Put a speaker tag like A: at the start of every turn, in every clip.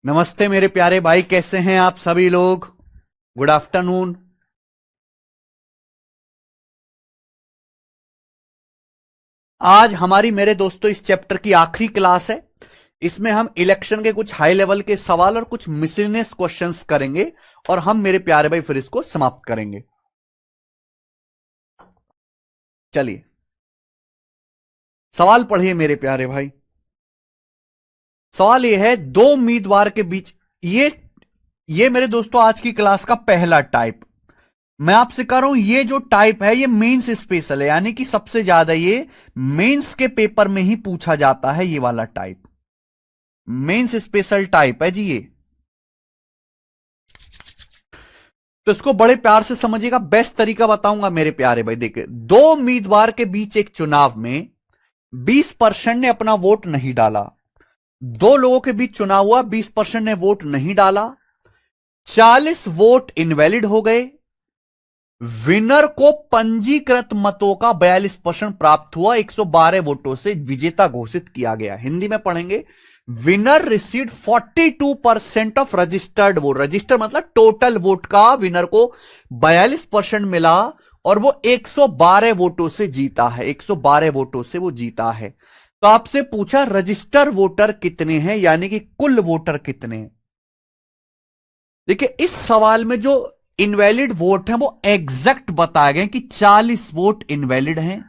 A: नमस्ते मेरे प्यारे भाई, कैसे हैं आप सभी लोग। Good afternoon. आज हमारी मेरे दोस्तों इस चैप्टर की आखिरी क्लास है। इसमें हम इलेक्शन के कुछ हाई लेवल के सवाल और कुछ मिसलिनियस क्वेश्चंस करेंगे और हम मेरे प्यारे भाई फिर इसको समाप्त करेंगे। चलिए, सवाल पढ़िए मेरे प्यारे भाई। सवाल यह है, दो उम्मीदवार के बीच। ये मेरे दोस्तों आज की क्लास का पहला टाइप। मैं आपसे कह रहा हूं, ये जो टाइप है ये मेंस स्पेशल है, यानी कि सबसे ज्यादा ये मेंस के पेपर में ही पूछा जाता है। ये वाला टाइप मेंस स्पेशल टाइप है जी ये। तो इसको बड़े प्यार से समझिएगा। बेस्ट तरीका बताऊंगा मेरे प्यारे भाई। देखिए, दो उम्मीदवार के बीच एक चुनाव में 20% ने अपना वोट नहीं डाला। दो लोगों के बीच चुनाव हुआ, 20% ने वोट नहीं डाला, 40 वोट इनवैलिड हो गए। विनर को पंजीकृत मतों का 42% प्राप्त हुआ, 112 वोटों से विजेता घोषित किया गया। हिंदी में पढ़ेंगे, winner received 42% of registered vote. Registered मतलब टोटल वोट का विनर को 42% मिला और वो 112 वोटों से जीता है। 112 वोटों से वो जीता है। तो आपसे पूछा रजिस्टर वोटर कितने हैं, यानी कि कुल वोटर कितने हैं। देखिए, इस सवाल में जो इनवैलिड वोट हैं वो एग्जैक्ट बताए गए कि 40 वोट इनवैलिड हैं।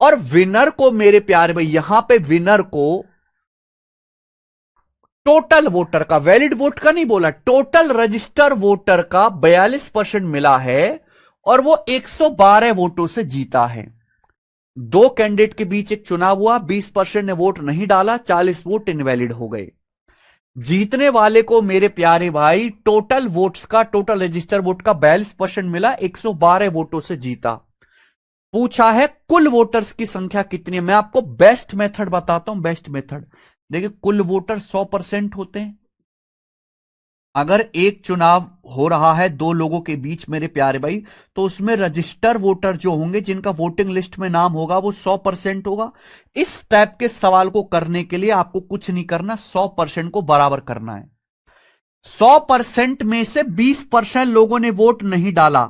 A: और विनर को मेरे प्यारे भाई, यहां पे विनर को टोटल वोटर का, वैलिड वोट का नहीं बोला, टोटल रजिस्टर वोटर का 42% मिला है और वो 112 वोटों से जीता है। दो कैंडिडेट के बीच एक चुनाव हुआ, 20% ने वोट नहीं डाला, 40 वोट इनवैलिड हो गए। जीतने वाले को मेरे प्यारे भाई टोटल वोट्स का, टोटल रजिस्टर वोट का 42% मिला, 112 वोटों से जीता। पूछा है कुल वोटर्स की संख्या कितनी है। मैं आपको बेस्ट मेथड बताता हूं, बेस्ट मेथड। देखिए, कुल वोटर 100% होते हैं। अगर एक चुनाव हो रहा है दो लोगों के बीच मेरे प्यारे भाई, तो उसमें रजिस्टर वोटर जो होंगे, जिनका वोटिंग लिस्ट में नाम होगा, वो 100% होगा। इस टाइप के सवाल को करने के लिए आपको कुछ नहीं करना, 100% को बराबर करना है। 100% में से 20% लोगों ने वोट नहीं डाला।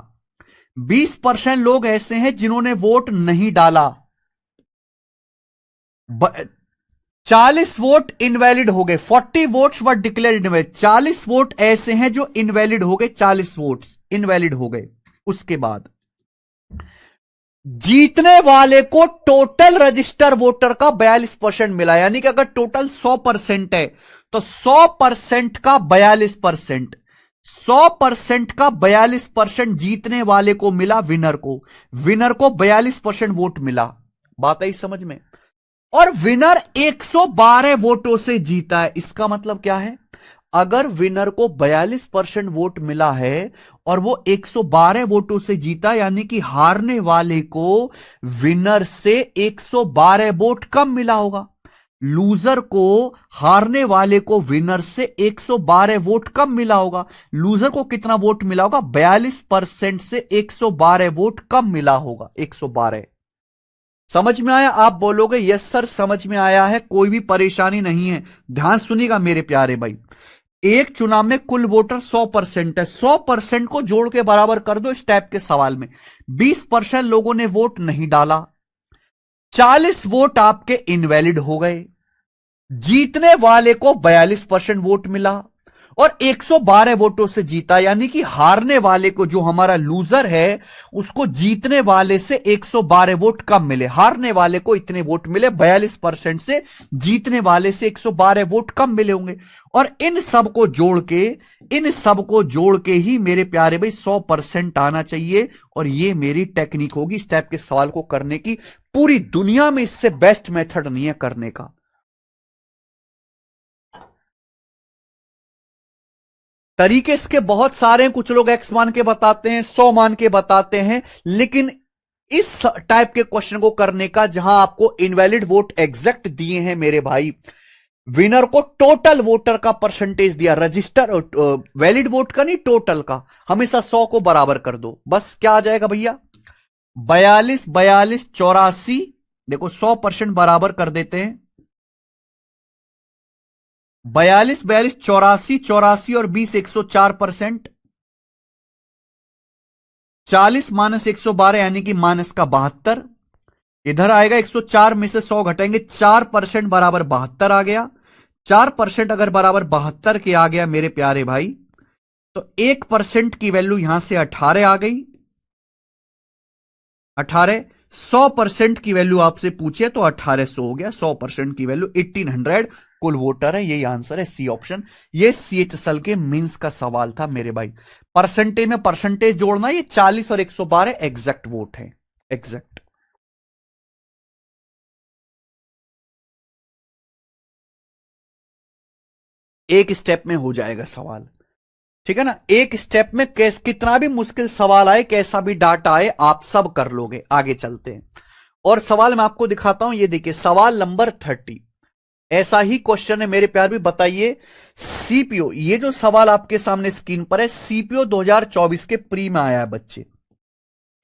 A: 20% लोग ऐसे हैं जिन्होंने वोट नहीं डाला। 40 वोट इनवैलिड हो गए, 40 वोट्स वर डिक्लेयर्ड इनवैलिड। 40 वोट ऐसे हैं जो इनवैलिड हो गए, 40 वोट्स इनवैलिड हो गए। उसके बाद जीतने वाले को टोटल रजिस्टर वोटर का 42% मिला, यानी कि अगर टोटल 100% है तो 100% का 42%, 100% का 42% जीतने वाले को मिला, विनर को। विनर को 42% वोट मिला। बात आई समझ में। और विनर 112 वोटों से जीता है। इसका मतलब क्या है, अगर विनर को 42% वोट मिला है और वो 112 वोटों से जीता, यानी कि हारने वाले को विनर से 112 वोट कम मिला होगा। लूजर को, हारने वाले को विनर से 112 वोट कम मिला होगा। लूजर को कितना वोट मिला होगा, 42% से 112 वोट कम मिला होगा, 112। समझ में आया। आप बोलोगे यस सर समझ में आया है, कोई भी परेशानी नहीं है। ध्यान सुनिएगा मेरे प्यारे भाई। एक चुनाव में कुल वोटर 100% है, 100% को जोड़ के बराबर कर दो इस टाइप के सवाल में। 20% लोगों ने वोट नहीं डाला, 40 वोट आपके इनवैलिड हो गए। जीतने वाले को 42% वोट मिला और 112 वोटों से जीता, यानी कि हारने वाले को, जो हमारा लूजर है, उसको जीतने वाले से 112 वोट कम मिले। हारने वाले को इतने वोट मिले 42% से, जीतने वाले से 112 वोट कम मिले होंगे। और इन सब को जोड़ के, इन सब को जोड़ के ही मेरे प्यारे भाई 100% आना चाहिए। और ये मेरी टेक्निक होगी इस टाइप के सवाल को करने की। पूरी दुनिया में इससे बेस्ट मेथड नहीं है करने का। तरीके इसके बहुत सारे हैं। कुछ लोग एक्स मान के बताते हैं, 100 मान के बताते हैं, लेकिन इस टाइप के क्वेश्चन को करने का, जहां आपको इनवैलिड वोट एग्जैक्ट दिए हैं मेरे भाई, विनर को टोटल वोटर का परसेंटेज दिया, रजिस्टर वैलिड वोट का नहीं, टोटल का, हमेशा 100 को बराबर कर दो। बस क्या आ जाएगा भैया, 42 42 84। देखो 100% बराबर कर देते हैं। 42 42 84 84 और 20 104%। 40 माइनस 112 यानी कि माइनस का 72। इधर आएगा 104 में से 100 घटाएंगे, 4% बराबर 72 आ गया। 4% अगर बराबर 72 के आ गया मेरे प्यारे भाई, तो 1% की वैल्यू यहां से 18 आ गई। 18। 100% की वैल्यू आपसे पूछे तो 1800 हो गया। 100% की वैल्यू 1800 कुल वोटर है। यही आंसर है, सी ऑप्शन। ये CHSL के मींस का सवाल था मेरे भाई। परसेंटेज में परसेंटेज जोड़ना, ये 40 और 112 एग्जैक्ट वोट है, एग्जैक्ट। एक स्टेप में हो जाएगा सवाल, ठीक है ना। एक स्टेप में कितना भी मुश्किल सवाल आए, कैसा भी डाटा आए, आप सब कर लोगे। आगे चलते हैं और सवाल मैं आपको दिखाता हूं। ये देखिए सवाल नंबर 30, ऐसा ही क्वेश्चन है मेरे प्यार भी। बताइए सीपीओ, ये जो सवाल आपके सामने स्क्रीन पर है, सीपीओ 2024 के प्री में आया है बच्चे।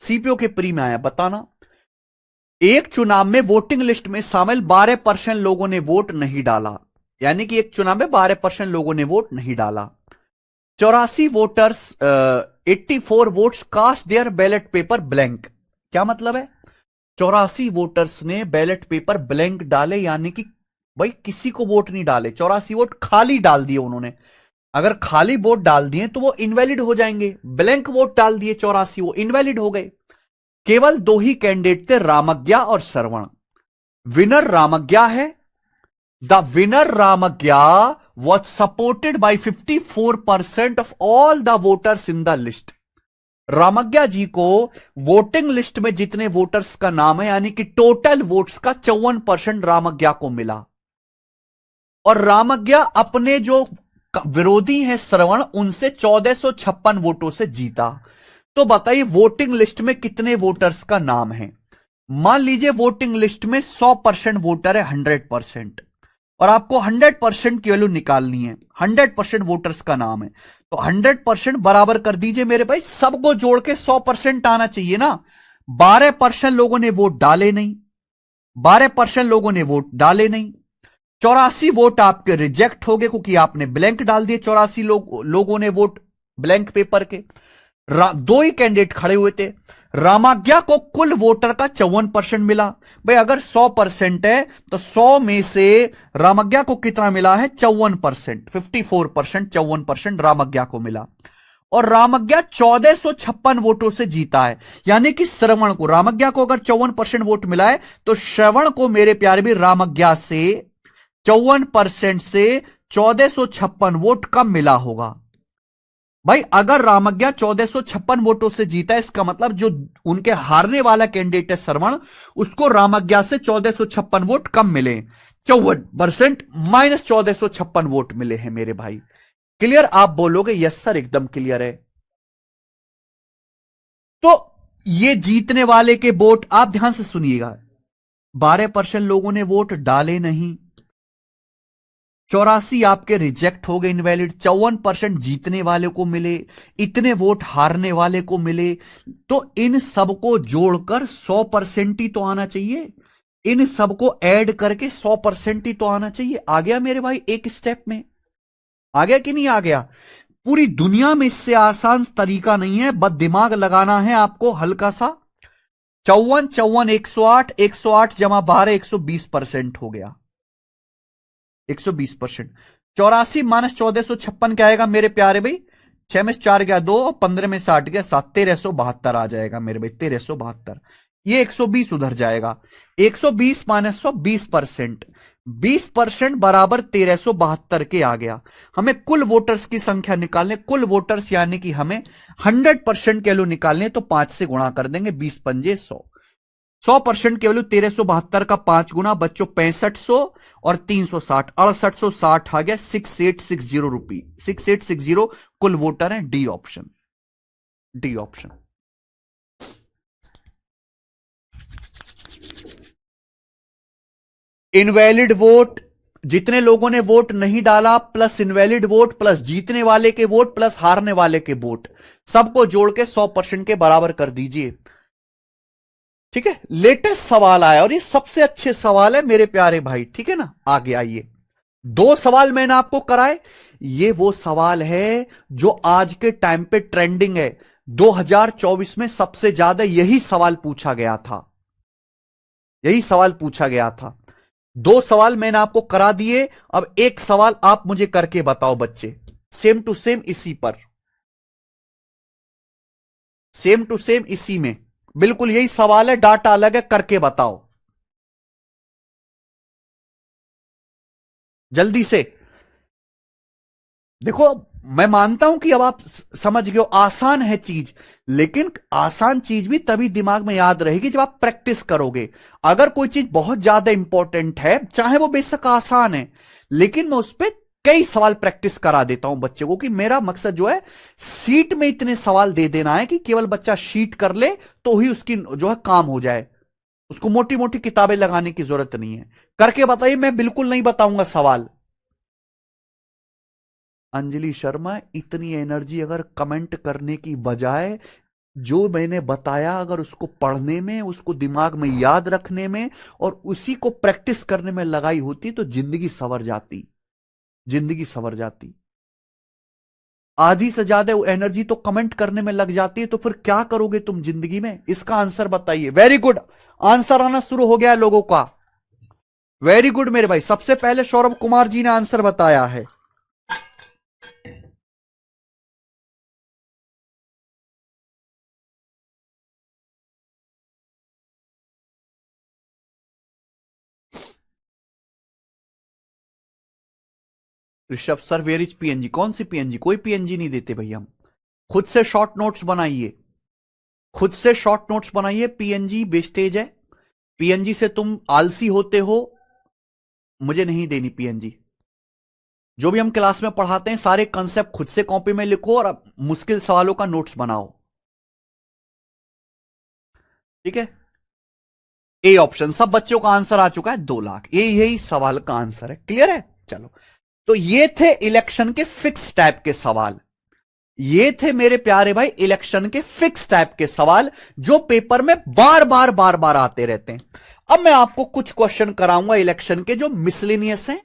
A: सीपीओ के प्री में आया, बताना। एक चुनाव में वोटिंग लिस्ट में शामिल 12% लोगों ने वोट नहीं डाला, यानी कि एक चुनाव में 12% लोगों ने वोट नहीं डाला। 84 voters 84 votes cast their ballot paper blank. क्या मतलब है? 84 वोटर्स ने बैलेट पेपर ब्लैंक डाले, यानी कि भाई किसी को वोट नहीं डाले, 84 वोट खाली डाल दिए उन्होंने। अगर खाली वोट डाल दिए तो वो इनवैलिड हो जाएंगे। ब्लैंक वोट डाल दिए 84, वो इनवैलिड हो गए। केवल दो ही कैंडिडेट थे, रामज्ञा और श्रवण। विनर रामज्ञा है। The winner Ramagya was supported by 54% of all the voters in the list. Ramagya ji को वोटिंग लिस्ट में जितने वोटर्स का नाम है, यानी कि टोटल वोट्स का 54% रामज्ञा को मिला। और रामज्ञा अपने जो विरोधी हैं श्रवण, उनसे 1456 वोटों से जीता। तो बताइए वोटिंग लिस्ट में कितने वोटर्स का नाम है। मान लीजिए वोटिंग लिस्ट में 100% वोटर है, 100%, और आपको 100% की वैल्यू निकालनी है। 100% वोटर्स का नाम है, तो 100% बराबर कर दीजिए मेरे भाई, सबको जोड़ के 100% आना चाहिए ना। 12% लोगों ने वोट डाले नहीं, 12% लोगों ने वोट डाले नहीं। 84 वोट आपके रिजेक्ट हो गए क्योंकि आपने ब्लैंक डाल दिए। 84 लोगों ने वोट ब्लैंक पेपर के। दो ही कैंडिडेट खड़े हुए थे। रामाज्ञा को कुल वोटर का 54% मिला। भाई अगर 100% है तो 100 में से रामाज्ञा को कितना मिला है? 54%, 54%, 54% रामाज्ञा को मिला। और रामज्ञा 1456 वोटों से जीता है, यानी कि श्रवण को, रामज्ञा को अगर 54% वोट मिला है तो श्रवण को मेरे प्यारे भी रामज्ञा से 54% से 1456 वोट कम मिला होगा। भाई अगर रामज्ञा 1456 वोटों से जीता है, इसका मतलब जो उनके हारने वाला कैंडिडेट है श्रवण, उसको रामज्ञा से 1456 वोट कम मिले। 54% माइनस 1456 वोट मिले हैं मेरे भाई। क्लियर? आप बोलोगे यस सर एकदम क्लियर है। तो ये जीतने वाले के वोट आप ध्यान से सुनिएगा। 12% लोगों ने वोट डाले नहीं, 84 आपके रिजेक्ट हो गए, इनवैलिड। 54% जीतने वाले को मिले, इतने वोट हारने वाले को मिले। तो इन सबको जोड़कर 100% ही तो आना चाहिए। इन सबको ऐड करके 100% ही तो आना चाहिए। आ गया मेरे भाई एक स्टेप में? आ गया कि नहीं आ गया? पूरी दुनिया में इससे आसान तरीका नहीं है, बस दिमाग लगाना है आपको हल्का सा। 54 54 108, 108 जमा 12 120% हो गया। 120%। 84 माइनस 1456 क्या आएगा मेरे प्यारे भाई? 6 में 4 गया 2, 15 में 60 गया 7, 1372 आ जाएगा मेरे भाई, 1372। ये 120 उधर जाएगा। 120 माइनस 100, 20%। 20% बराबर 1372 के आ गया। हमें कुल वोटर्स की संख्या निकालने, कुल वोटर्स यानी कि हमें 100% के वैल्यू निकालने, तो 5 से गुणा कर देंगे, 20 पंजे 100। 100% की वैल्यू 1372 का 5 गुना बच्चों 6500 और 360, 6860 आ गया। 6860 रुपी, 6860 कुल वोटर है। D option, D option. Invalid vote, जितने लोगों ने वोट नहीं डाला प्लस इनवैलिड वोट प्लस जीतने वाले के वोट प्लस हारने वाले के वोट, सबको जोड़ के 100% के बराबर कर दीजिए। ठीक है, लेटेस्ट सवाल आया और ये सबसे अच्छे सवाल है मेरे प्यारे भाई। ठीक है ना, आगे आइए। दो सवाल मैंने आपको कराए, ये वो सवाल है जो आज के टाइम पे ट्रेंडिंग है। 2024 में सबसे ज्यादा यही सवाल पूछा गया था, यही सवाल पूछा गया था। दो सवाल मैंने आपको करा दिए, अब एक सवाल आप मुझे करके बताओ बच्चे, सेम टू सेम इसी पर, सेम टू सेम इसी में, बिल्कुल यही सवाल है, डाटा अलग है, करके बताओ जल्दी से। देखो, मैं मानता हूं कि अब आप समझ गए हो, आसान है चीज, लेकिन आसान चीज भी तभी दिमाग में याद रहेगी जब आप प्रैक्टिस करोगे। अगर कोई चीज बहुत ज्यादा इंपॉर्टेंट है, चाहे वो बेशक आसान है, लेकिन मैं उस पर कई सवाल प्रैक्टिस करा देता हूं बच्चे को, कि मेरा मकसद जो है सीट में इतने सवाल दे देना है कि केवल बच्चा शीट कर ले तो ही उसकी जो है काम हो जाए, उसको मोटी मोटी किताबें लगाने की जरूरत नहीं है। करके बताइए, मैं बिल्कुल नहीं बताऊंगा सवाल। अंजलि शर्मा, इतनी एनर्जी अगर कमेंट करने की बजाय जो मैंने बताया अगर उसको पढ़ने में, उसको दिमाग में याद रखने में और उसी को प्रैक्टिस करने में लगाई होती तो जिंदगी संवर जाती, जिंदगी संवर जाती। आधी से ज्यादा एनर्जी तो कमेंट करने में लग जाती है, तो फिर क्या करोगे तुम जिंदगी में? इसका आंसर बताइए। वेरी गुड, आंसर आना शुरू हो गया है लोगों का। वेरी गुड मेरे भाई, सबसे पहले सौरभ कुमार जी ने आंसर बताया है। Rishabh sir, where is PNG? कौन सी पीएनजी? कोई पीएनजी नहीं देते भाई हम। खुद से शॉर्ट नोट्स बनाइए, खुद से शॉर्ट नोट्स बनाइए। पीएनजी वेस्टेज है, पीएनजी से तुम आलसी होते हो, मुझे नहीं देनी पीएनजी। जो भी हम क्लास में पढ़ाते हैं सारे कंसेप्ट खुद से कॉपी में लिखो और मुश्किल सवालों का नोट्स बनाओ, ठीक है? ए ऑप्शन, सब बच्चों का आंसर आ चुका है, 2 लाख, यही सवाल का आंसर है। क्लियर है? चलो, तो ये थे इलेक्शन के फिक्स टाइप के सवाल, ये थे मेरे प्यारे भाई इलेक्शन के फिक्स टाइप के सवाल जो पेपर में बार बार बार बार आते रहते हैं। अब मैं आपको कुछ क्वेश्चन कराऊंगा इलेक्शन के जो मिसलिनियस हैं,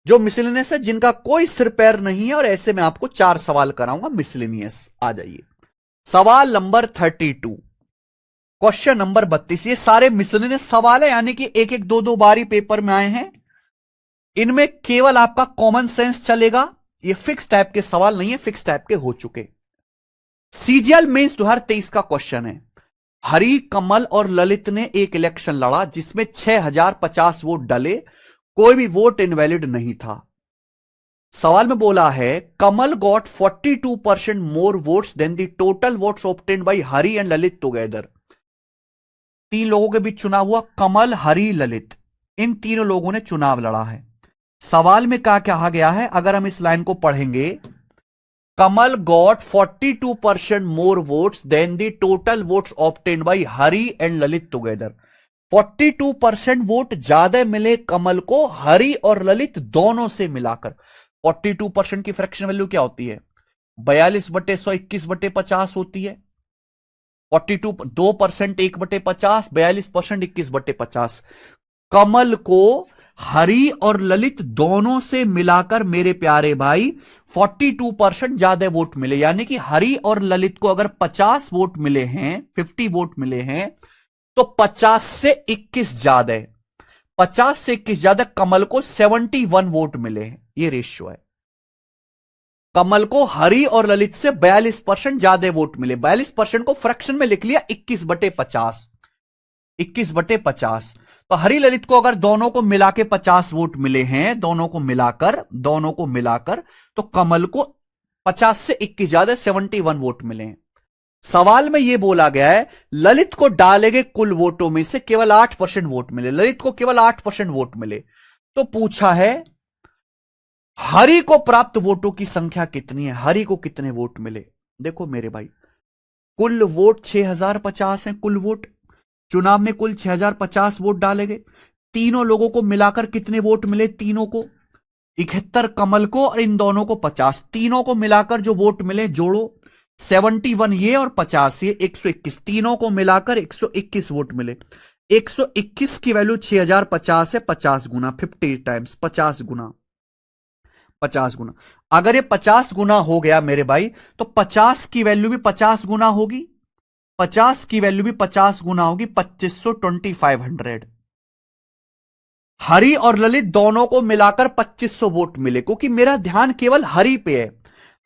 A: जो मिसलिनियस है, जिनका कोई सिर पैर नहीं है, और ऐसे मैं आपको 4 सवाल कराऊंगा मिसलिनियस। आ जाइए, सवाल नंबर 32, क्वेश्चन नंबर 32। ये सारे मिसलिनियस सवाल है, यानी कि एक एक दो दो बारी पेपर में आए हैं। इनमें केवल आपका कॉमन सेंस चलेगा, ये फिक्स टाइप के सवाल नहीं है, फिक्स टाइप के हो चुके। सीजीएल मेंस 2023 का क्वेश्चन है, हरि, कमल और ललित ने एक इलेक्शन लड़ा जिसमें 6050 वोट डले, कोई भी वोट इनवैलिड नहीं था। सवाल में बोला है Kamal got 42% more votes than the total votes obtained by Hari and Lalit together. 3 लोगों के बीच चुनाव हुआ, कमल, हरि, ललित, इन तीनों लोगों ने चुनाव लड़ा है। सवाल में क्या कहा गया है, अगर हम इस लाइन को पढ़ेंगे, Kamal got 42% more votes than the total votes obtained by Hari and Lalit together. 42% vote ज्यादा मिले कमल को हरि और ललित दोनों से मिलाकर। 42% की फ्रैक्शन वैल्यू क्या होती है? 42/100, 21/50 होती है। 42, 2% 1/50, 42% 21/50। कमल को हरि और ललित दोनों से मिलाकर मेरे प्यारे भाई 42% ज्यादा वोट मिले, यानी कि हरि और ललित को अगर 50 वोट मिले हैं, 50 वोट मिले हैं, तो 50 से 21 ज्यादा है, 50 से 21 ज्यादा कमल को 71 वोट मिले हैं। ये रेशियो है। कमल को हरि और ललित से 42% ज्यादा वोट मिले, 42% को फ्रैक्शन में लिख लिया 21/50, 21/50। तो हरि ललित को अगर दोनों को मिला के 50 वोट मिले हैं, दोनों को मिलाकर, तो कमल को 50 से 21 ज्यादा 71 वोट मिले हैं। सवाल में यह बोला गया है ललित को डाले गए कुल वोटों में से केवल 8% वोट मिले, ललित को केवल 8% वोट मिले। तो पूछा है हरि को प्राप्त वोटों की संख्या कितनी है, हरि को कितने वोट मिले? देखो मेरे भाई, कुल वोट 6050 है, कुल वोट चुनाव में कुल 6050 वोट डाले गए। तीनों लोगों को मिलाकर कितने वोट मिले? तीनों को 71 कमल को और इन दोनों को 50, तीनों को मिलाकर जो वोट मिले जोड़ो, 71 ये और 50 ये, 121, तीनों को मिलाकर 121 वोट मिले। 121 की वैल्यू 6050 है, 50 गुना, 50 टाइम्स 50 गुना 50 गुना। अगर ये 50 गुना हो गया मेरे भाई, तो 50 की वैल्यू भी 50 गुना होगी, 50 की वैल्यू भी 50 गुना होगी, 2500, 2500। हरि और ललित दोनों को मिलाकर 2500 वोट मिले, क्योंकि मेरा ध्यान केवल हरि पे है,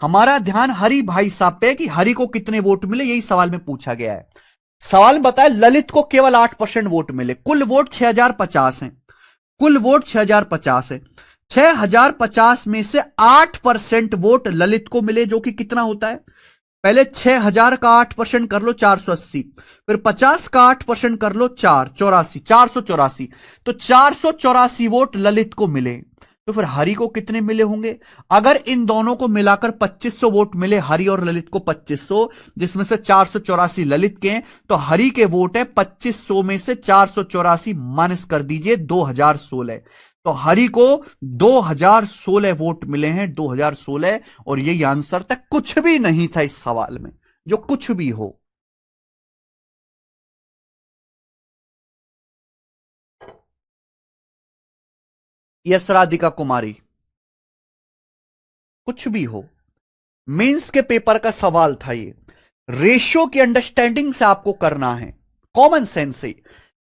A: हमारा ध्यान हरि भाई साहब पे है कि हरि को कितने वोट मिले, यही सवाल में पूछा गया है। सवाल में बताया ललित को केवल 8% वोट मिले, कुल वोट 6050 है, कुल वोट 6050 है। 6050 में से 8% वोट ललित को मिले, जो कि कितना होता है, पहले 6000 का 8% कर लो 480, फिर 50 का 8% कर लो 484, तो 484 वोट ललित को मिले। तो फिर हरि को कितने मिले होंगे? अगर इन दोनों को मिलाकर 2500 वोट मिले, हरि और ललित को 2500, जिसमें से 484 ललित के हैं, तो हरि के वोट है 2500 में से 484 माइनस कर दीजिए 2016, तो हरि को 2016 वोट मिले हैं, 2016। और यही आंसर था, कुछ भी नहीं था इस सवाल में, जो कुछ भी हो। यस राधिका कुमारी, कुछ भी हो, मेंस के पेपर का सवाल था ये। रेशियो की अंडरस्टैंडिंग से आपको करना है, कॉमन सेंस से।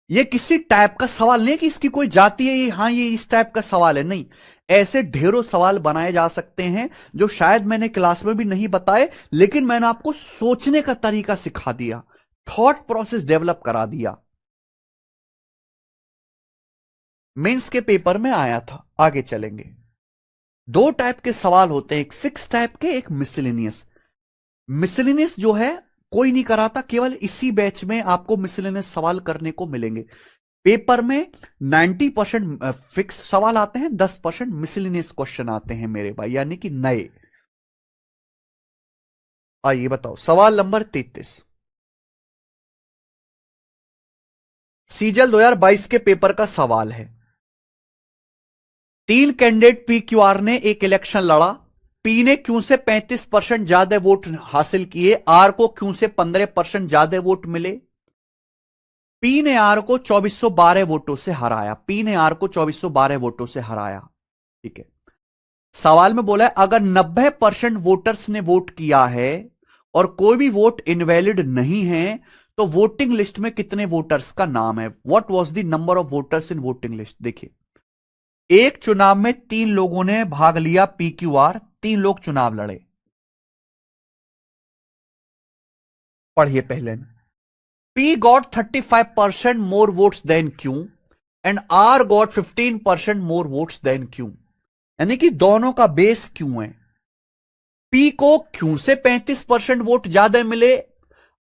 A: ये किसी टाइप का सवाल नहीं कि इसकी कोई जाति है, ये हाँ ये इस टाइप का सवाल है, नहीं। ऐसे ढेरों सवाल बनाए जा सकते हैं जो शायद मैंने क्लास में भी नहीं बताए, लेकिन मैंने आपको सोचने का तरीका सिखा दिया, थॉट प्रोसेस डेवलप करा दिया। मेंस के पेपर में आया था। आगे चलेंगे। दो टाइप के सवाल होते हैं, एक फिक्स टाइप के, एक मिसलेनियस। मिसलेनियस जो है कोई नहीं कराता, केवल इसी बैच में आपको मिसलेनियस सवाल करने को मिलेंगे। पेपर में 90% फिक्स सवाल आते हैं, 10% मिसलेनियस क्वेश्चन आते हैं मेरे भाई, यानी कि नए। आइए बताओ, सवाल नंबर 33 सीजल 2022 के पेपर का सवाल है। 3 कैंडिडेट पी क्यू आर ने एक इलेक्शन लड़ा। पी ने क्यू से 35% ज्यादा वोट हासिल किए, आर को क्यू से 15% ज्यादा वोट मिले। पी ने आर को 2412 वोटों से हराया, पी ने आर को 2412 वोटों से हराया। ठीक है, सवाल में बोला है अगर 90% वोटर्स ने वोट किया है और कोई भी वोट इनवैलिड नहीं है, तो वोटिंग लिस्ट में कितने वोटर्स का नाम है? What was the number of voters in voting list? देखिए, एक चुनाव में 3 लोगों ने भाग लिया, पी क्यू आर, 3 लोग चुनाव लड़े। पढ़िए पहले, P got 35% more votes than Q and R got 15% more votes than Q, यानी कि दोनों का बेस Q है। P को Q से 35% वोट ज्यादा मिले,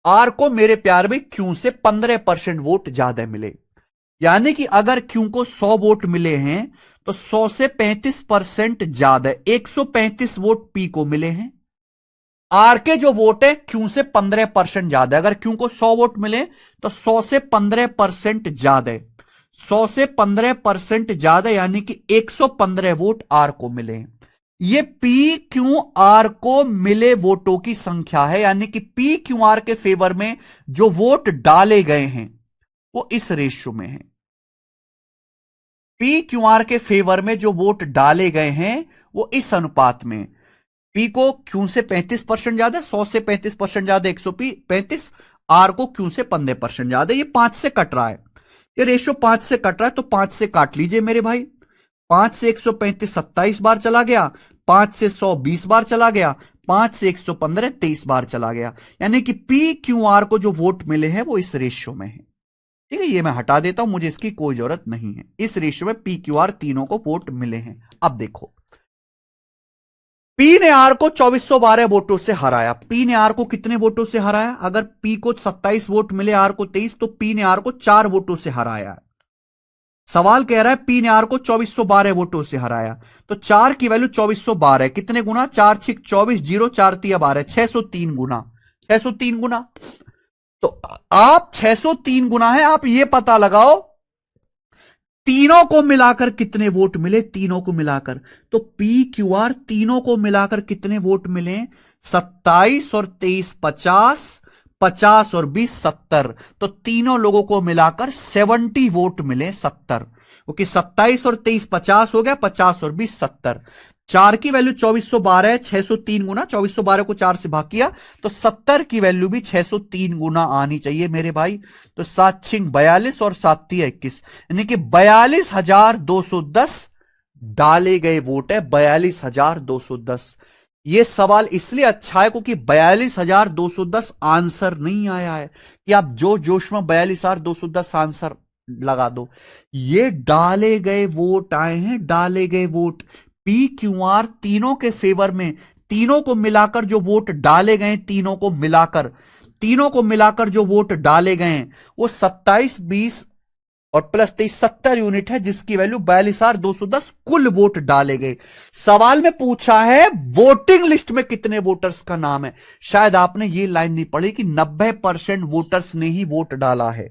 A: R को मेरे प्यार में Q से 15% वोट ज्यादा मिले। यानी कि अगर Q को 100 वोट मिले हैं, तो 100 से 35% ज्यादा 135 वोट P को मिले हैं। आर के जो वोट है क्यू से 15% ज्यादा, अगर क्यू को 100 वोट मिले तो 100 से 15% ज्यादा, 100 से 15% ज्यादा, यानी कि 115 वोट आर को मिले। ये पी क्यू आर को मिले वोटों की संख्या है, यानी कि पी क्यू आर के फेवर में जो वोट डाले गए हैं वो इस रेशियो में है। पी क्यू आर के फेवर में जो वोट डाले गए हैं वो इस अनुपात में। पी को क्यू से 35% ज्यादा, 100 से 35% ज्यादा 135, आर को क्यू से 15% ज्यादा। ये 5 से कट रहा है, ये रेशियो 5 से कट रहा है, तो 5 से काट लीजिए मेरे भाई। 5 से 135 27 बार चला गया, 5 से 100 20 बार चला गया, 5 से 115 23 बार चला गया। यानी कि पी क्यू आर को जो वोट मिले हैं वो इस रेशियो में है। ठीक है, ये मैं हटा देता हूं, मुझे इसकी कोई जरूरत नहीं है। इस रेशियो में पी क्यू आर तीनों को वोट मिले हैं। अब देखो, पी ने आर को 2412 वोटों से हराया। पी ने आर को कितने वोटों से हराया? अगर पी को 27 वोट मिले, आर को 23, तो पी ने आर को 4 वोटों से हराया। सवाल कह रहा है पी ने आर को 2412 वोटों से हराया, तो 4 की वैल्यू 2412 है, कितने गुना? 4 6 24, 0 4 3 12, 603 गुना, 603 गुना। तो आप 603 गुना है, आप ये पता लगाओ तीनों को मिलाकर कितने वोट मिले, तीनों को मिलाकर। तो पी क्यू आर तीनों को मिलाकर कितने वोट मिले? 27 और 23 50, 50 और 20 70, तो तीनों लोगों को मिलाकर 70 वोट मिले, 70। ओके, 27 और 23 50 हो गया, 50 और 20 70। 4 की वैल्यू 2412 है, 603 गुना, 2412 को 4 से भाग किया तो 70 की वैल्यू भी 603 गुना आनी चाहिए मेरे भाई। तो 7 छिंग 42 और 7 तिया 21, यानी कि 42,210 डाले गए वोट है, 42,210। ये सवाल इसलिए अच्छा है क्योंकि 42,210 आंसर नहीं आया है कि आप जो जोश में 42,210 आंसर लगा दो। ये डाले गए वोट आए हैं, डाले गए वोट पी क्यू आर तीनों के फेवर में। तीनों को मिलाकर जो वोट डाले गए, तीनों को मिलाकर जो वोट डाले गए वो 27, 20 और प्लस 23 70 यूनिट है, जिसकी वैल्यू 42,210 कुल वोट डाले गए। सवाल में पूछा है वोटिंग लिस्ट में कितने वोटर्स का नाम है। शायद आपने ये लाइन नहीं पढ़ी कि 90% वोटर्स ने ही वोट डाला है,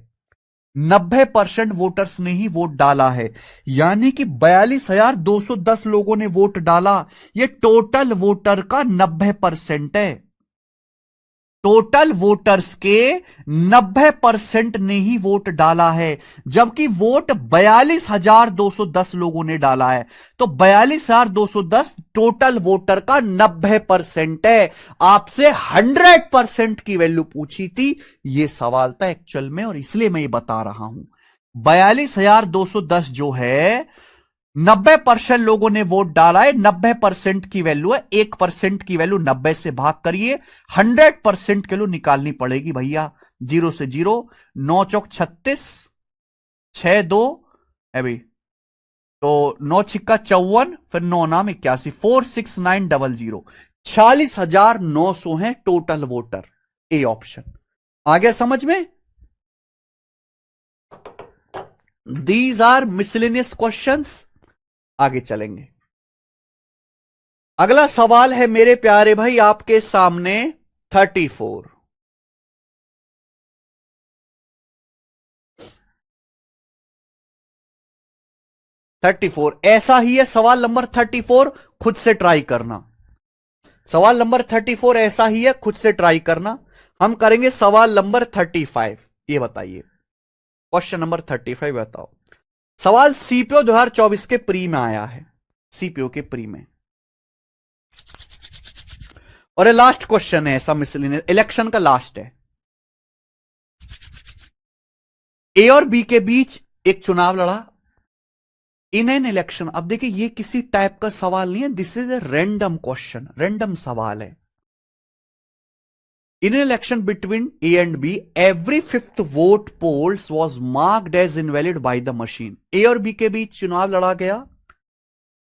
A: 90% वोटर्स ने ही वोट डाला है, यानी कि 42,210 लोगों ने वोट डाला। यह टोटल वोटर का 90% है। टोटल वोटर्स के 90% ने ही वोट डाला है, जबकि वोट 42,210 लोगों ने डाला है। तो 42,210 टोटल वोटर का 90% है। आपसे 100% की वैल्यू पूछी थी, यह सवाल था एक्चुअल में, और इसलिए मैं ये बता रहा हूं 42,210 जो है 90% लोगों ने वोट डाला है, 90% की वैल्यू है। 1% की वैल्यू 90 से भाग करिए, 100% की वैल्यू निकालनी पड़ेगी भैया। 0 से 0, 9 चौक 36, 6 2 है भाई, तो 9 छिक्का 54, फिर 9 नाम 81, 46900, 46,900 है टोटल वोटर। ए ऑप्शन आ गया समझ में। These are miscellaneous questions. आगे चलेंगे। अगला सवाल है मेरे प्यारे भाई आपके सामने 34। ऐसा ही है सवाल नंबर 34, खुद से ट्राई करना। सवाल नंबर 34 ऐसा ही है, खुद से ट्राई करना। हम करेंगे सवाल नंबर 35। ये बताइए, क्वेश्चन नंबर 35 बताओ। सवाल सीपीओ 2024 के प्री में आया है, सीपीओ के प्री में, और ये लास्ट क्वेश्चन है ऐसा मिसलेनियस, इलेक्शन का लास्ट है। ए और बी के बीच एक चुनाव लड़ा इन एन इलेक्शन। अब देखिए ये किसी टाइप का सवाल नहीं है, this is a random question, random सवाल है। In an election between A and B, every fifth vote polls was marked as invalid by the machine. A और B के बीच चुनाव लड़ा गया।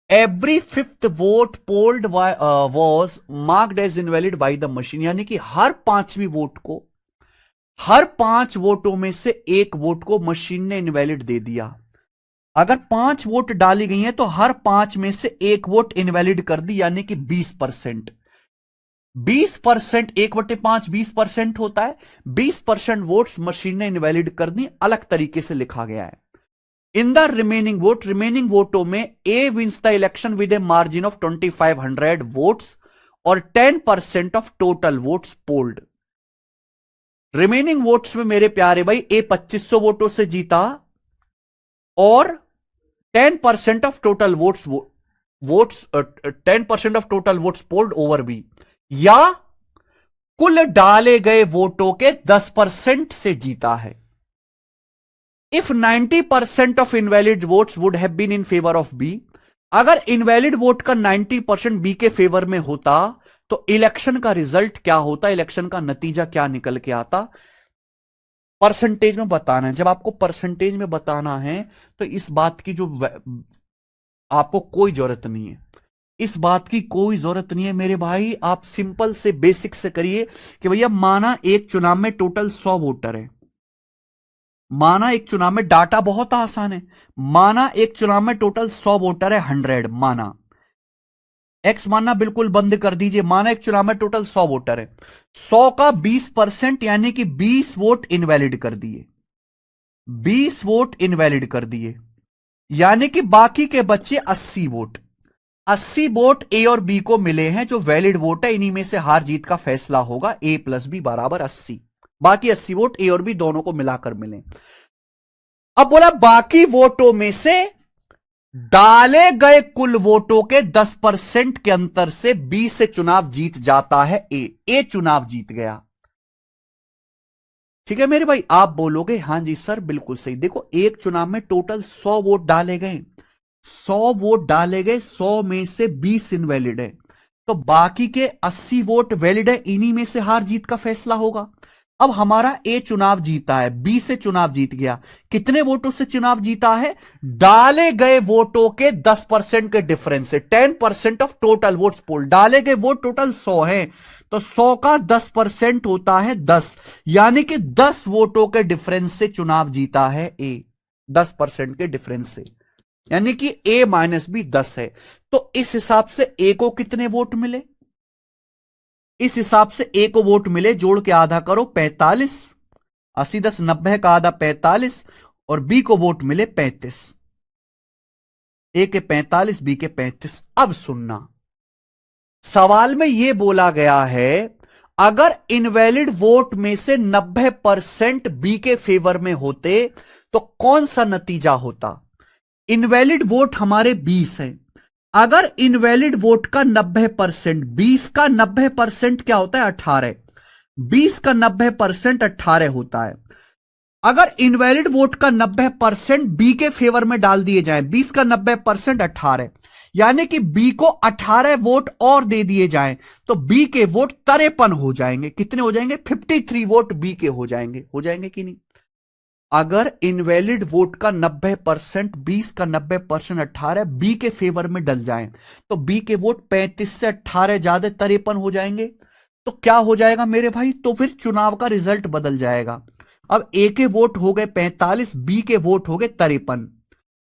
A: Every fifth vote polled was marked as invalid by the machine, यानी कि हर 5वीं vote को, हर 5 वोटों में से एक वोट को मशीन ने इनवैलिड दे दिया। अगर 5 वोट डाली गई हैं तो हर 5 में से एक वोट इनवैलिड कर दी, यानी कि 20%। 20%, 1/5 20% होता है। 20% वोट्स मशीन ने इनवैलिड कर दी, अलग तरीके से लिखा गया है। इन द रिमेनिंग वोटों में A wins the election with a margin of 2500 votes और 10% of total votes polled. Remaining votes में मेरे प्यारे भाई ए 2500 वोटों से जीता और 10% of total votes 10% of total votes polled over B, या कुल डाले गए वोटों के 10% से जीता है। If 90% of invalid votes would have been in favour of B, अगर इनवैलिड वोट का 90% बी के फेवर में होता तो इलेक्शन का रिजल्ट क्या होता, इलेक्शन का नतीजा क्या निकल के आता। परसेंटेज में बताना है। जब आपको परसेंटेज में बताना है तो इस बात की जो आपको कोई जरूरत नहीं है, इस बात की कोई जरूरत नहीं है मेरे भाई। आप सिंपल से बेसिक से करिए कि भैया माना एक चुनाव में टोटल 100 वोटर है, माना एक चुनाव में, डाटा बहुत आसान है, माना एक चुनाव में टोटल 100 वोटर है 100, माना एक्स मानना बिल्कुल बंद कर दीजिए, माना एक चुनाव में टोटल 100 वोटर है, 100 का 20% यानी कि 20 वोट इनवैलिड कर दिए, 20 वोट इनवैलिड कर दिए, यानी कि बाकी के बच्चे 80 वोट। 80 वोट ए और बी को मिले हैं जो वैलिड वोट है, इन्हीं में से हार जीत का फैसला होगा, ए प्लस बी बराबर 80। बाकी 80 वोट ए और बी दोनों को मिलाकर मिले। अब बोला बाकी वोटों में से डाले गए कुल वोटों के 10% के अंतर से बी से चुनाव जीत जाता है ए चुनाव जीत गया। ठीक है मेरे भाई, आप बोलोगे हां जी सर बिल्कुल सही। देखो एक चुनाव में टोटल 100 वोट डाले गए, 100 वोट डाले गए, 100 में से 20 इनवैलिड है, तो बाकी के 80 वोट वैलिड है, इन्हीं में से हार जीत का फैसला होगा। अब हमारा ए चुनाव जीता है, बी से चुनाव जीत गया, कितने वोटों से चुनाव जीता है? डाले गए वोटों के 10% के डिफरेंस से, 10% ऑफ टोटल वोट्स पोल। डाले गए वोट टोटल 100 है, तो 100 का 10% होता है 10, यानी कि 10 वोटों के डिफरेंस से चुनाव जीता है ए, 10% के डिफरेंस से, यानी कि ए माइनस बी 10 है। तो इस हिसाब से ए को कितने वोट मिले? इस हिसाब से ए को वोट मिले, जोड़ के आधा करो 45, 80 10 90 का आधा 45, और बी को वोट मिले 35, ए के 45 बी के 35। अब सुनना, सवाल में यह बोला गया है अगर इनवैलिड वोट में से 90% बी के फेवर में होते तो कौन सा नतीजा होता? इनवैलिड वोट हमारे 20 हैं, अगर इनवैलिड वोट का 90%, 20 का 90% क्या होता है? 18, 20 का 90% 18 होता है। अगर इनवैलिड वोट का 90% बी के फेवर में डाल दिए जाए, 20 का 90% 18, यानी कि बी को 18 वोट और दे दिए जाएं, तो बी के वोट 53 हो जाएंगे। कितने हो जाएंगे? 53 वोट बी के हो जाएंगे कि नहीं? अगर इनवैलिड वोट का 90%, 20 का 90% 18 बी के फेवर में डल जाएं, तो बी के वोट 35 से 18 ज्यादा 53 हो जाएंगे। तो क्या हो जाएगा मेरे भाई? तो फिर चुनाव का रिजल्ट बदल जाएगा। अब ए के वोट हो गए 45, बी के वोट हो गए 53,